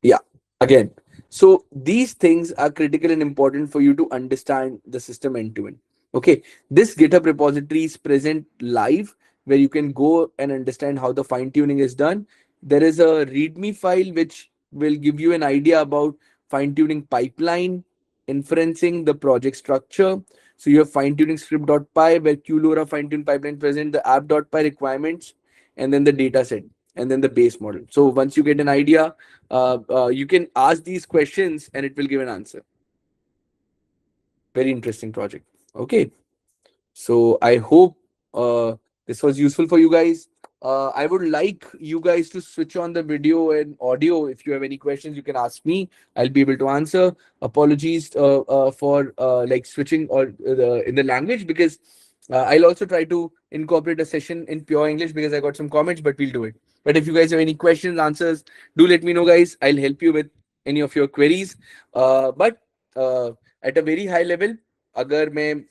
Yeah, again. So these things are critical and important for you to understand the system end to end. Okay, this GitHub repository is present live where you can go and understand how the fine tuning is done. There is a README file which will give you an idea about fine tuning pipeline, inferencing, the project structure. So you have fine tuning script.py where QLoRa fine tune pipeline present, the app.py requirements, and then the data set, and then the base model. So once you get an idea, you can ask these questions and it will give an answer. Very interesting project. Okay, so I hope this was useful for you guys. I would like you guys to switch on the video and audio. If you have any questions, you can ask me. I'll be able to answer. Apologies for like switching or in the language, because I'll also try to incorporate a session in pure English because I got some comments, but we'll do it. But if you guys have any questions, answers, do let me know, guys. I'll help you with any of your queries. But at a very high level, अगर मैं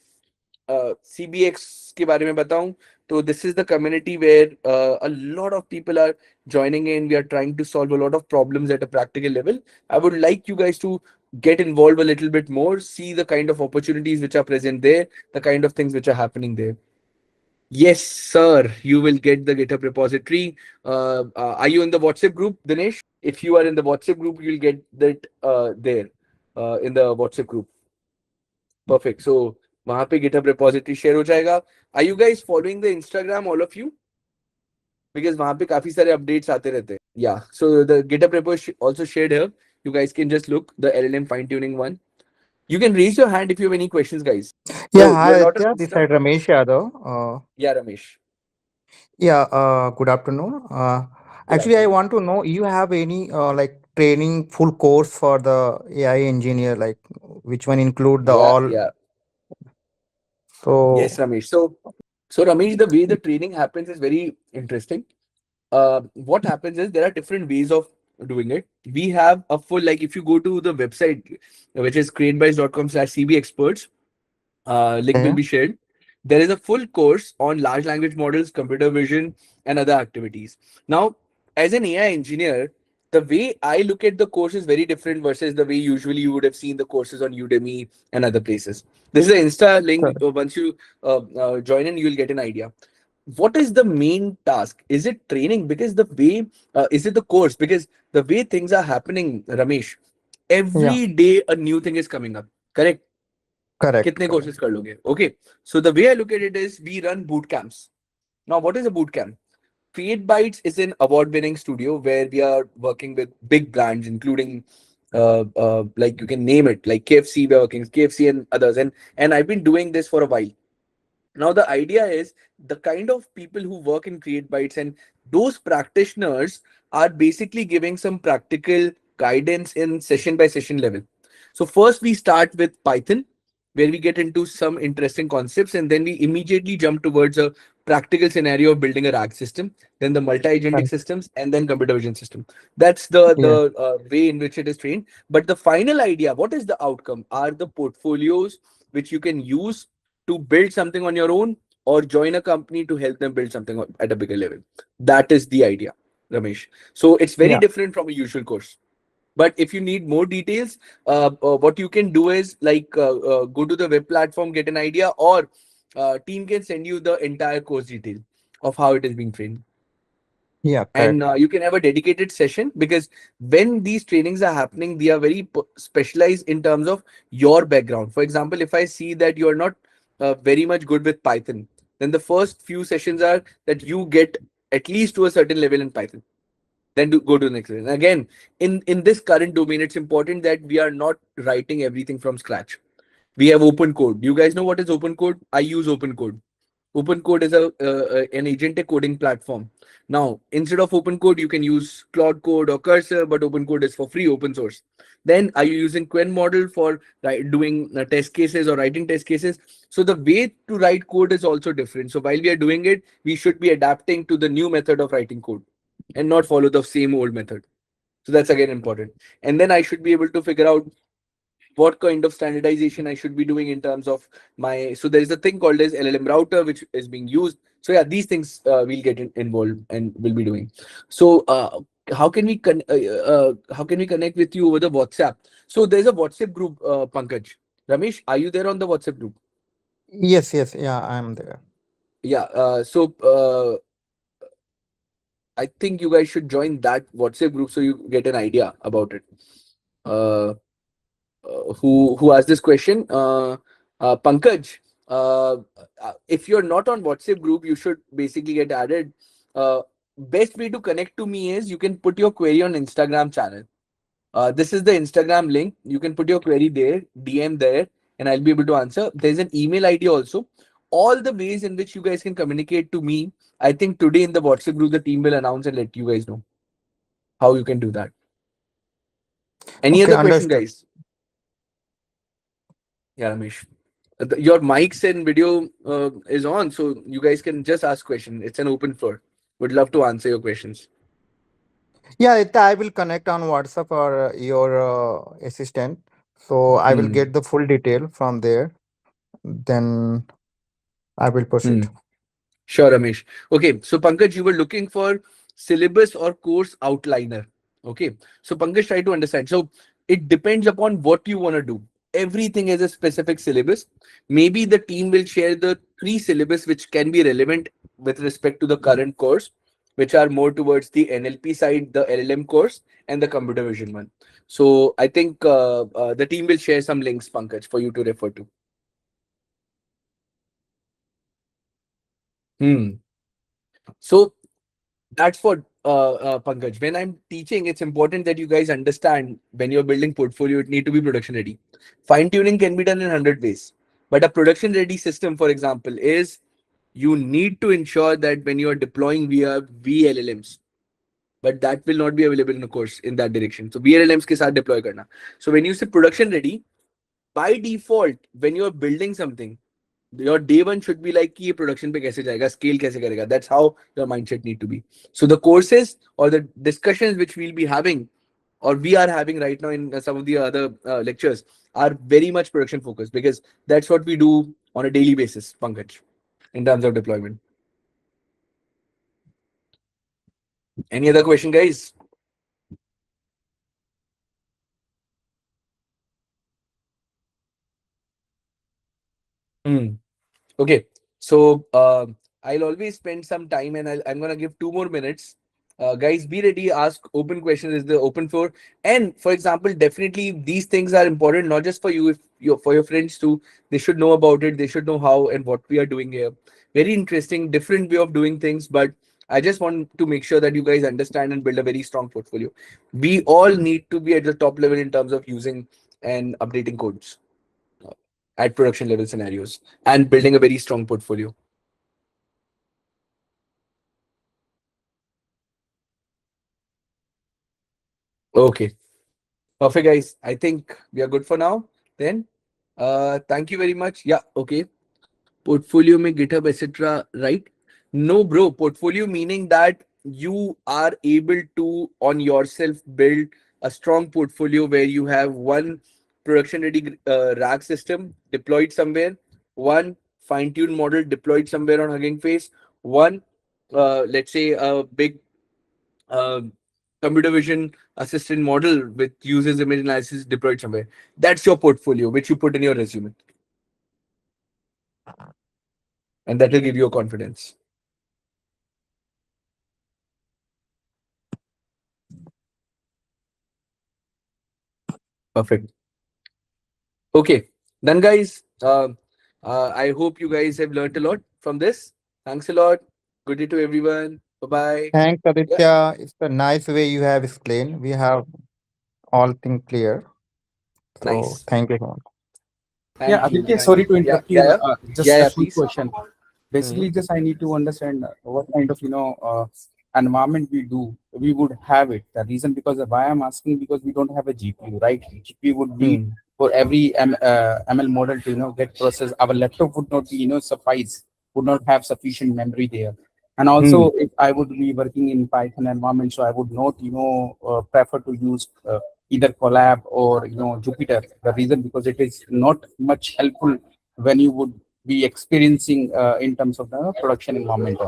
CBX के बारे में बताऊं, तो this is the community where a lot of people are joining in. We are trying to solve a lot of problems at a practical level. I would like you guys to get involved a little bit more, see the kind of opportunities which are present there, the kind of things which are happening there. Yes, sir. You will get the GitHub repository. Are you in the WhatsApp group, Dinesh? If you are in the WhatsApp group, you'll get that there in the WhatsApp group. Perfect. So वहां पे GitHub repository share हो जाएगा. Are you guys following the Instagram, all of you? Because वहां पे काफी सारे updates आते रहते हैं. Yeah. So the GitHub repo also shared here. You guys can just look the LLM fine tuning one. You can raise your hand if you have any questions, guys. Yeah, You're hi not a Aditya. This listener? side Ramesh Yadav. Yeah, Ramesh. Yeah, good afternoon. Good Actually, I afternoon. want to know you have any like training full course for the AI engineer, like which one include the Yeah, all. yeah. Yes, So Ramesh. So So Ramesh, the way the training happens is very interesting. What happens is there are different ways of doing it. We have a full, like if you go to the website, which is createbys.com/cb experts, link will Okay. be shared. There is a full course on large language models, computer vision, and other activities. Now, as an AI engineer, the way I look at the course is very different versus the way usually you would have seen the courses on Udemy and other places. This is an Insta link. Correct. Once you join in, you'll get an idea. What is the main task? Is it training? Because the way, is it the course? Because the way things are happening, Ramesh, Yeah. every day a new thing is coming up. Correct? Correct. कितने Correct. courses कर लोगे? Okay. So the way I look at it is we run boot camps. Now, what is a boot camp? Create Bytes is an award-winning studio where we are working with big brands, including like you can name it, like KFC. We're working with KFC and others, and I've been doing this for a while. Now, the idea is the kind of people who work in Create Bytes and those practitioners are basically giving some practical guidance in session by session level. So, first we start with Python, where we get into some interesting concepts, and then we immediately jump towards a practical scenario of building a RAG system, then the multi-agentic Correct. systems, and then computer vision system. That's the Yeah. way in which it is trained. But the final idea, what is the outcome? Are the portfolios which you can use to build something on your own or join a company to help them build something at a bigger level. That is the idea, Ramesh. So it's very Yeah. different from a usual course. But if you need more details, what you can do is like go to the web platform, get an idea, or team can send you the entire course detail of how it is being trained. Yeah. And Correct. you can have a dedicated session because when these trainings are happening, they are very specialized in terms of your background. For example, if I see that you are not very much good with Python, then the first few sessions are that you get at least to a certain level in Python, then go to the next level. And again, in this current domain, it's important that we are not writing everything from scratch. We have open code. You guys know what is open code? I use open code. Open code is an agentic coding platform. Now, instead of open code, you can use Claude Code or Cursor, but open code is for free, open source. Then, are you using Quen model for doing test cases or writing test cases? So the way to write code is also different. So while we are doing it, we should be adapting to the new method of writing code and not follow the same old method. So that's again important. And then I should be able to figure out what kind of standardization I should be doing in terms of my. So there is a thing called as LLM router which is being used. So yeah, these things we'll get involved and we'll be doing. So how can we connect with you over the WhatsApp? So there's a WhatsApp group, Pankaj. Ramesh, are you there on the WhatsApp group? Yes. Yes. Yeah. I'm there. Yeah. I think you guys should join that WhatsApp group so you get an idea about it. Uh, who asked this question. Pankaj, if you're not on WhatsApp group, you should basically get added. Uh, Best way to connect to me is you can put your query on Instagram channel. This is the Instagram link. You can put your query there, DM there, and I'll be able to answer. There's an email ID also. All the ways in which you guys can communicate to me, I think today in the WhatsApp group, the team will announce and let you guys know how you can do that. Any Okay. other question, Understood. guys? Yeah, Ramesh. Your mics and video is on, so you guys can just ask questions. It's an open floor. Would love to answer your questions. Yeah. I will connect on WhatsApp or your assistant. So I will Hmm. get the full detail from there. Then I will Hmm. proceed. Sure, Ramesh. Okay, so Pankaj, you were looking for syllabus or course outliner. Okay, so Pankaj, try to understand. So it depends upon what you want to do. Everything is a specific syllabus. Maybe the team will share the three syllabus which can be relevant with respect to the current course, which are more towards the NLP side, the LLM course, and the computer vision one. So I think the team will share some links, Pankaj, for you to refer to. Hmm. So that's what Pankaj. When I'm teaching, it's important that you guys understand when you're building portfolio, it need to be production ready. Fine tuning can be done in 100 ways, but a production ready system, for example, is you need to ensure that when you're deploying via VLLMs, but that will not be available in a course in that direction. So VLLMs ke saath deploy karna. So when you say production ready, by default, when you're building something, your day one should be like कि ये production पे कैसे जाएगा, scale कैसे करेगा. That's how your mindset need to be. So the courses or the discussions which we'll be having or we are having right now in some of the other lectures are very much production focused, because that's what we do on a daily basis, Pankaj, in terms of deployment. Any other question, guys? Okay, so I'll always spend some time, and I'm gonna give 2 more minutes. Guys, be ready. Ask open questions. Is the open floor? And for example, definitely these things are important not just for you, if you for your friends too. They should know about it. They should know how and what we are doing here. Very interesting, different way of doing things, but I just want to make sure that you guys understand and build a very strong portfolio. We all need to be at the top level in terms of using and updating codes at production level scenarios and building a very strong portfolio. Okay, perfect, guys. I think we are good for now. Then, thank you very much. Yeah, okay. Portfolio में GitHub etc. Right? No, bro. Portfolio meaning that you are able to on yourself build a strong portfolio where you have one production ready rack system deployed somewhere, one fine tuned model deployed somewhere on Hugging Face, one let's say a big uh, computer vision assistant model with users image analysis deployed somewhere. That's your portfolio, which you put in your resume, and that will give you a confidence. Perfect. Okay, then, guys. I hope you guys have learned a lot from this. Thanks a lot. Good day to everyone. Bye bye. Thanks, Yeah, Aditya. It's a nice way you have explained. We have all things clear. So nice. thank you so much. Yeah, Thank you. Aditya, Thank sorry you. to Yeah, interrupt yeah, you. yeah, Just yeah, a yeah. quick Please. question. Mhm. Basically, just I need to understand what kind of environment we do. We would have it. The reason because why I'm asking because we don't have a GPU, right? GPU would be Hmm. for every ML model to get processed. Our laptop would not be suffice. Would not have sufficient memory there. And Hmm. also, if I would be working in Python environment, so I would not prefer to use either Colab or Jupyter. The reason because it is not much helpful when you would be experiencing in terms of the production environment.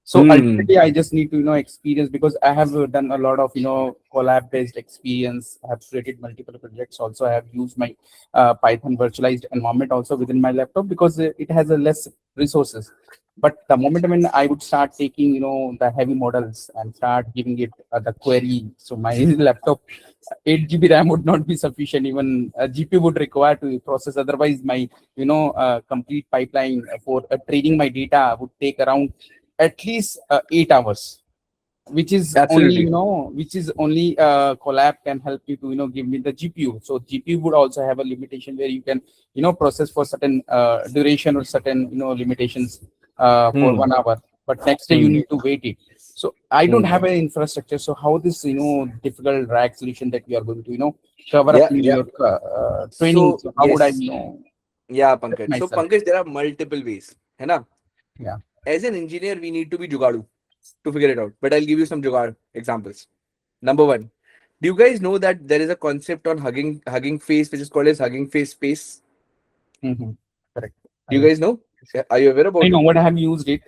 So Hmm. ultimately, I just need to experience because I have done a lot of Colab based experience. I have created multiple projects. Also, I have used my Python virtualized environment also within my laptop because it has a less resources. But the moment when I would start taking the heavy models and start giving it the query, so my laptop 8 GB RAM would not be sufficient. Even a GPU would require to process. Otherwise, my complete pipeline for training my data would take around at least 8 hours, which is only Absolutely. Collab can help you to give me the GPU. So GPU would also have a limitation where you can process for certain duration or certain limitations for Hmm. 1 hour, but next day you Hmm. need to wait it. So I don't Hmm. have an infrastructure. So how this difficult rack solution that we are going to cover up Yeah, in yeah. your training? So So how would I yes, yeah, prep Pankaj. So myself? Pankaj, there are multiple ways, है ना? Yeah. As an engineer, we need to be jugadu to figure it out. But I'll give you some jugad examples. Number one, do you guys know that there is a concept on Hugging Face which is called as Hugging Face Space? Hmm. Correct. Do you guys know? Yeah, are you aware I about know it? what I have used it.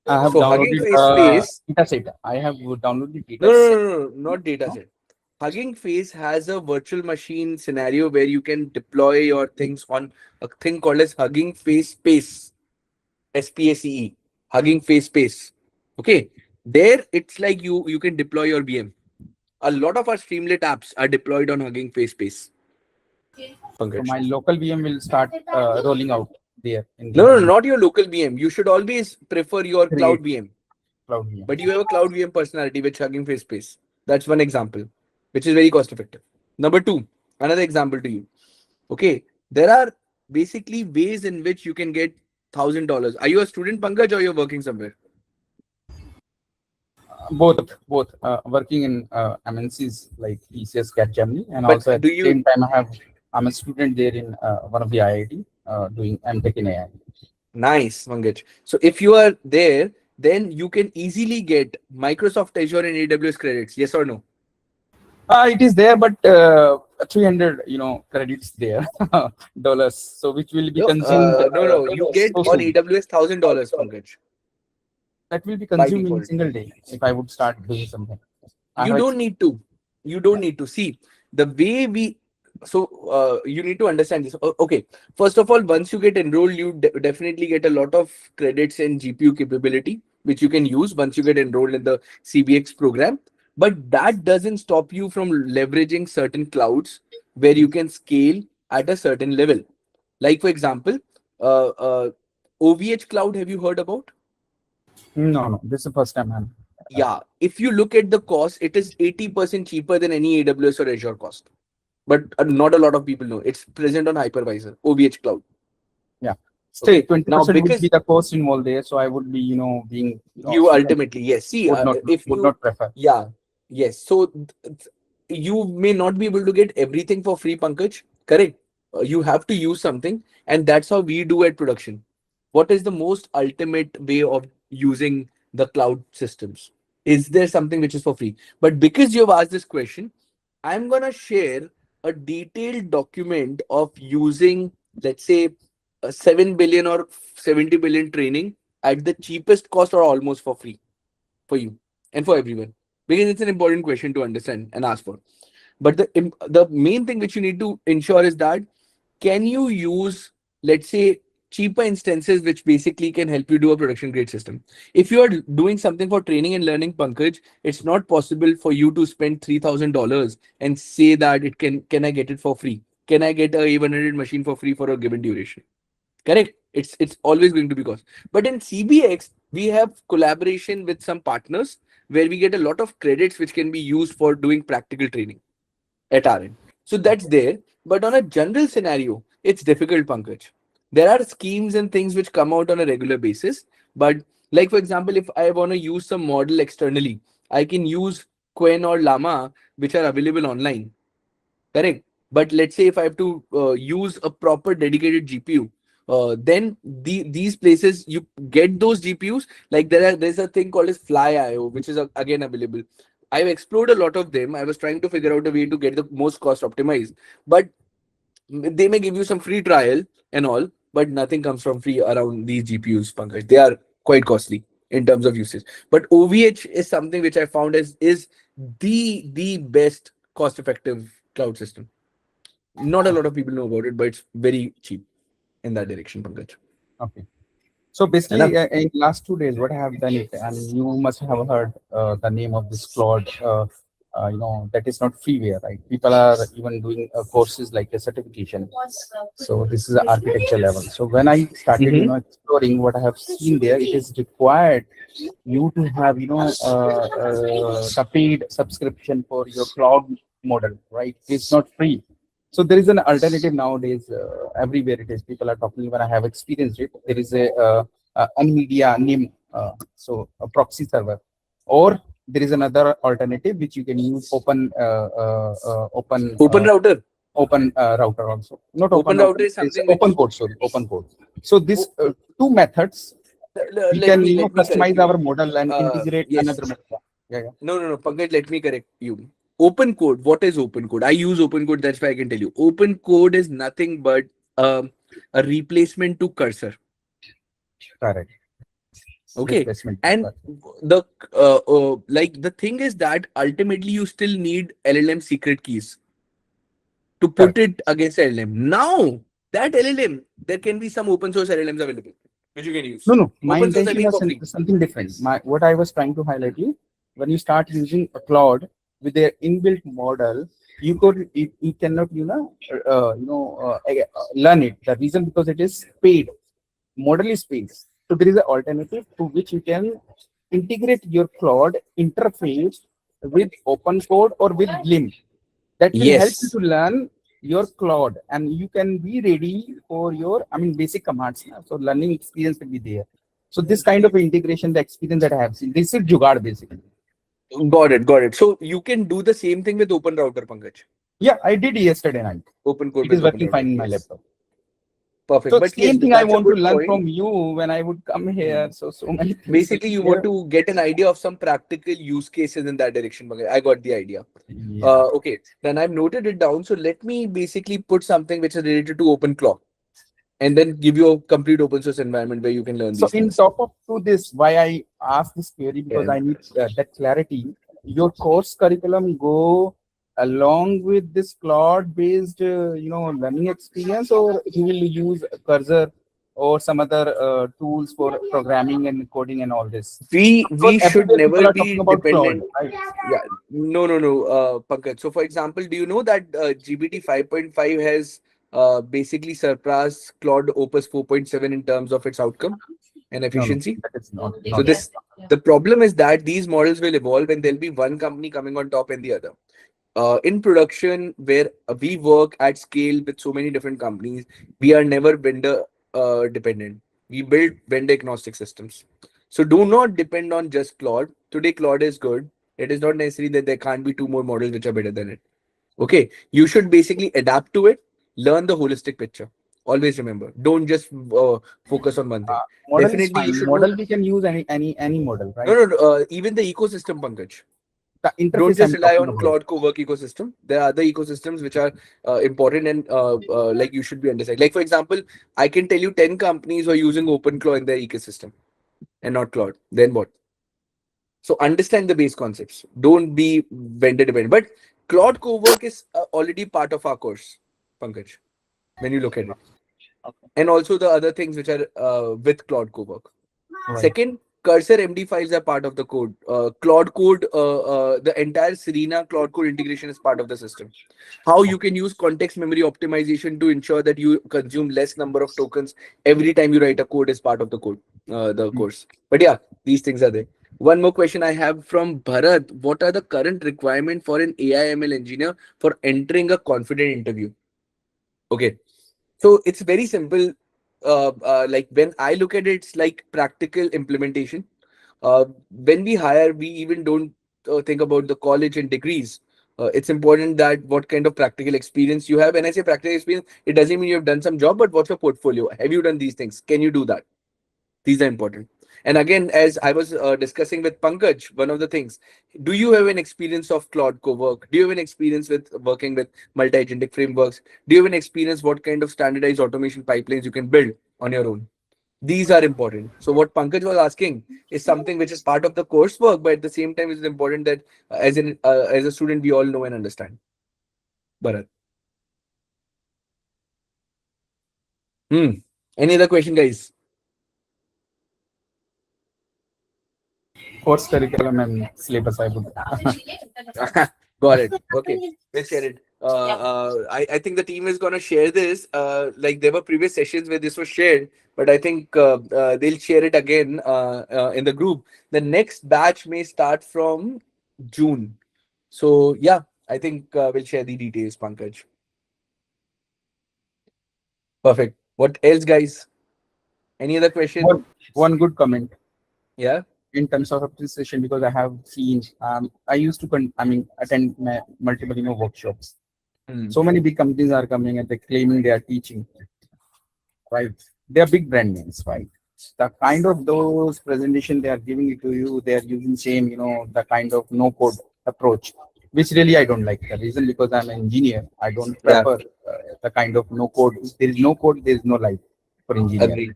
I have So Hugging downloaded Face Space, dataset. I have downloaded no, no, dataset. no, no, no, not No? dataset. Hugging Face has a virtual machine scenario where you can deploy your things on a thing called as Hugging Face Space, SPACE, Hugging Face Space. Okay, there it's like you can deploy your VM. A lot of our Streamlit apps are deployed on Hugging Face Space. So Pankaj. my local VM will start rolling out there in No, the no, no, not your local VM. You should always prefer your create cloud VM. cloud VM. But you have a cloud VM personality with Hugging Face Space. That's one example, which is very cost effective. Number two, another example to you. Okay, there are basically ways in which you can get $1,000. Are you a student, Pankaj, or you're working somewhere? Both working in MNCs like TCS, Capgemini, and But also at do the you same time I'm a student there in one of the IIT doing MTech in AI. Nice, Pankaj. So if you are there, then you can easily get Microsoft Azure and AWS credits. Yes or no? It is there, but 300, credits there, dollars. So which will be No, consumed no. You get so on soon. AWS $1,000, Pankaj, That will be by consumed in a default. single day if I would start doing something. I You have don't need to. You don't need to see the way we. So you need to understand this. Okay, first of all, once you get enrolled, you definitely get a lot of credits and GPU capability, which you can use once you get enrolled in the CBX program. But that doesn't stop you from leveraging certain clouds where you can scale at a certain level. Like for example, OVH Cloud. Have you heard about? no. This is the first time I'm. Yeah, if you look at the cost, it is 80% cheaper than any AWS or Azure cost. But not a lot of people know. It's present on hypervisor, OVH Cloud. Yeah. Still, Okay, now 20% would be because the cost involved there. So I would be, being, you ultimately, yes, see, would not if would you, not prefer. yeah, yes. So you may not be able to get everything for free, Pankaj. Correct. You have to use something, and that's how we do at production. What is the most ultimate way of using the cloud systems? Is there something which is for free? But because you've asked this question, I'm gonna share a detailed document of using, let's say, a 7 billion or 70 billion training at the cheapest cost or almost for free for you and for everyone, because it's an important question to understand and ask for. But the main thing which you need to ensure is that can you use, let's say, cheaper instances which basically can help you do a production grade system. If you are doing something for training and learning, Pankaj, it's not possible for you to spend $3,000 and say that it can I get it for free, can I get a A100 machine for free for a given duration. Correct. It's always going to be cost. But in CBX, we have collaboration with some partners where we get a lot of credits which can be used for doing practical training at our end. So that's there. But on a general scenario, it's difficult, Pankaj. There are schemes and things which come out on a regular basis. But like for example, if I want to use some model externally, I can use Quen or Llama, which are available online. Correct. But let's say if I have to use a proper dedicated GPU, then these places you get those GPUs. Like there's a thing called as FlyIO, which is again available. I've explored a lot of them. I was trying to figure out a way to get the most cost optimized, but they may give you some free trial and all, but nothing comes from free around these GPUs, Pankaj. They are quite costly in terms of usage. But OVH is something which I found is the best cost effective cloud system. Not a lot of people know about it, but it's very cheap in that direction, Pankaj. Okay. So है ना? basically, in last 2 days, what I have done it, and you must have heard the name of this Claude. That is not freeware, right? People are even doing courses like a certification. So this is the architecture level. So when I started, Mm-hmm. exploring what I have seen there, it is required you to have, the paid subscription for your cloud model, right? It's not free. So there is an alternative nowadays. Everywhere it is, people are talking. When I have experienced it, there is a NVIDIA NIM, so a proxy server, or there is another alternative which you can use Open router. open router also. Not Open router is it's something open which code. Sorry, open code. So this two methods we let can me let me correct customize you. our model and integrate Yes. another model. Yeah. No, Pankaj, let me correct you. Open code. What is open code? I use open code. That's why I can tell you. Open code is nothing but a replacement to cursor. Correct. Okay. Replacement. And the like the thing is that ultimately you still need LLM secret keys to put it against LLM. Now that LLM, there can be some open source LLMs available which you can use. No. My Open source, I intention mean, was for free. something different. What I was trying to highlight you, when you start using a cloud with their inbuilt model, you cannot learn it. The reason because it is paid. Model is paid. So there is an alternative to which you can integrate your cloud interface with open code or with LIM. That will help you Yes. to learn your cloud, and you can be ready for your basic commands now. So learning experience will be there. So this kind of integration, the experience that I have seen, this is jugaad basically. Got it. So you can do the same thing with open router, Pankaj. Yeah, I did yesterday night. Open code It is with open working router. fine in my Yes. laptop. Perfect. So But yes, same thing I that's a want to good learn point. from you when I would come here. So many things. Basically, you want to get an idea of some practical use cases in that direction. Pankaj. I got the idea. Yeah. Okay, then I've noted it down. So let me basically put something which is related to OpenClaw and then give you a complete open source environment where you can learn So these in things. top of to this, why I asked this query, because Yeah. I need that clarity. Your course curriculum go along with this cloud based, learning experience, or you will use Cursor or some other tools for programming and coding and all this? Because We should everywhere people never are be talking about cloud, dependent. right? Yeah, no, Pankaj. So, for example, do you know that GPT 5.5 has basically surpassed Claude Opus 4.7 in terms of its outcome and No, no, efficiency? that is not. So, Not the problem is that these models will evolve and there'll be one company coming on top and the other. In production, where we work at scale with so many different companies, we are never vendor dependent. We build vendor agnostic systems. So do not depend on just Claude. Today, Claude is good. It is not necessary that there can't be two more models which are better than it. Okay, you should basically adapt to it, learn the holistic picture. Always remember, don't just focus on one thing. model is Definitely, you fine. should know. Model we can use any model, No, right? no, no, even the ecosystem, Pankaj. The Don't interface just I'm rely talking on about. Claude Cowork ecosystem. There are other ecosystems which are important and like you should be understanding. Like for example, I can tell you 10 companies who are using OpenClaw in their ecosystem and not Claude. Then what? So understand the base concepts. Don't be vendor dependent. But Claude Cowork is already part of our course, Pankaj, when you look at it. Okay. And also the other things which are with Claude Cowork. Right. Second, Cursor MD files are part of the code. Claude Code, the entire Serena Claude Code integration is part of the system. How you can use context memory optimization to ensure that you consume less number of tokens every time you write a code is part of the code, the course. But yeah, these things are there. One more question I have from Bharat. What are the current requirement for an AI ML engineer for entering a confident interview? Okay. So it's very simple. Like when I look at it, it's like practical implementation. When we hire, we even don't think about the college and degrees. It's important that what kind of practical experience you have. When I say practical experience, it doesn't mean you have done some job, but what's your portfolio? Have you done these things? Can you do that? These are important. And again, as I was discussing with Pankaj, one of the things, do you have an experience of Claude Cowork? Do you have an experience with working with multi-agentic frameworks? Do you have an experience what kind of standardized automation pipelines you can build on your own? These are important. So what Pankaj was asking is something which is part of the coursework, but at the same time, it's important that as a student, we all know and understand. Bharat. Hmm. Any other question, guys? Course curriculum and syllabus I would. Got it. Okay, let's share it. I think the team is gonna share this. Like there were previous sessions where this was shared, but I think they'll share it again in the group. The next batch may start from June. So yeah, I think we'll share the details, Pankaj. Perfect. What else, guys? Any other question? One good comment Yeah. in terms of appreciation, because I have seen, I used to attend multiple workshops. Hmm. So many big companies are coming and they're claiming they are teaching, right? They are big brand names, right? The kind of those presentation they are giving it to you, they are using same, the kind of no code approach, which really I don't like. The reason, because I'm an engineer, I don't Yeah. prefer the kind of no code. If there is no code, there is no life for engineer. Agree.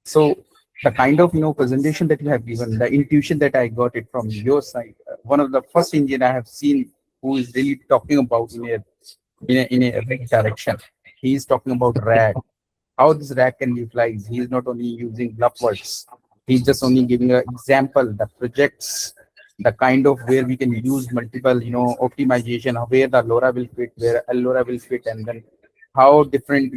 So the kind of presentation that you have given, the intuition that I got it from your side, one of the first engineer I have seen who is really talking about in a big direction. He is talking about RAG, how this RAG can be utilized. He is not only using bluff words. He's just only giving an example, the projects, the kind of where we can use multiple, optimization, where the LoRa will fit, where LoRa will fit, and then how different,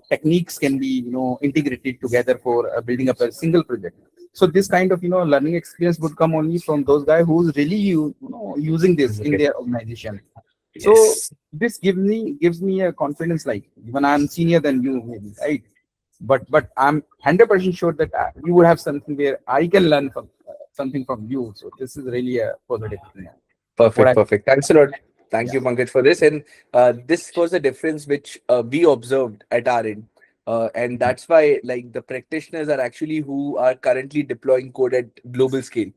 techniques can be, integrated together for building up a single project. So this kind of, learning experience would come only from those guys who's really, using this in their organization. So Yes. this gives me a confidence, like even I'm senior than you, maybe, right? But I'm 100% sure that you would have something where I can learn from something from you. So this is really a positive thing. What Perfect, I perfect. Thanks a lot. Thank Yeah. you, Pankaj, for this. And this was the difference which we observed at our end. And that's why like the practitioners are actually who are currently deploying code at global scale.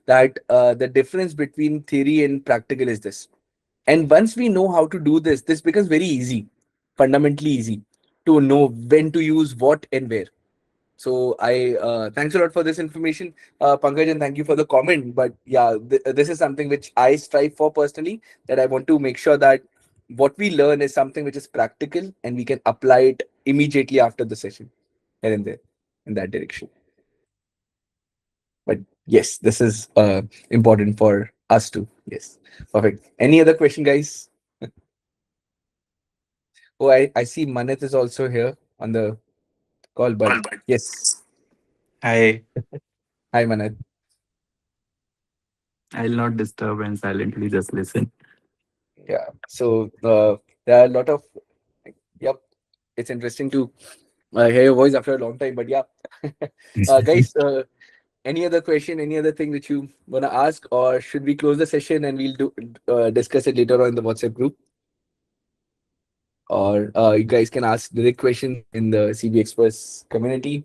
That the difference between theory and practical is this. And once we know how to do this, this becomes very easy, fundamentally easy to know when to use what and where. So I thanks a lot for this information, Pankaj, and thank you for the comment. But yeah, this is something which I strive for personally. That I want to make sure that what we learn is something which is practical and we can apply it immediately after the session, here and there, in that direction. But yes, this is important for us too. Yes, perfect. Any other question, guys? Oh, I see Manit is also here on the call, but yes. Hi, Hi, Manit. I'll not disturb and silently just listen. Yeah. So there are a lot of, yep, it's interesting to hear your voice after a long time. But yeah, guys, any other question, any other thing that you want to ask, or should we close the session and we'll do discuss it later on in the WhatsApp group? Or you guys can ask direct questions in the CB Express community.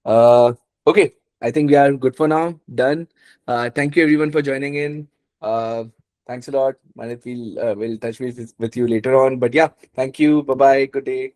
Uh, okay, I think we are good for now. Done. Thank you everyone for joining in. Uh, thanks a lot. Manit, we'll touch base with you later on. But yeah, thank you. Bye bye. Good day.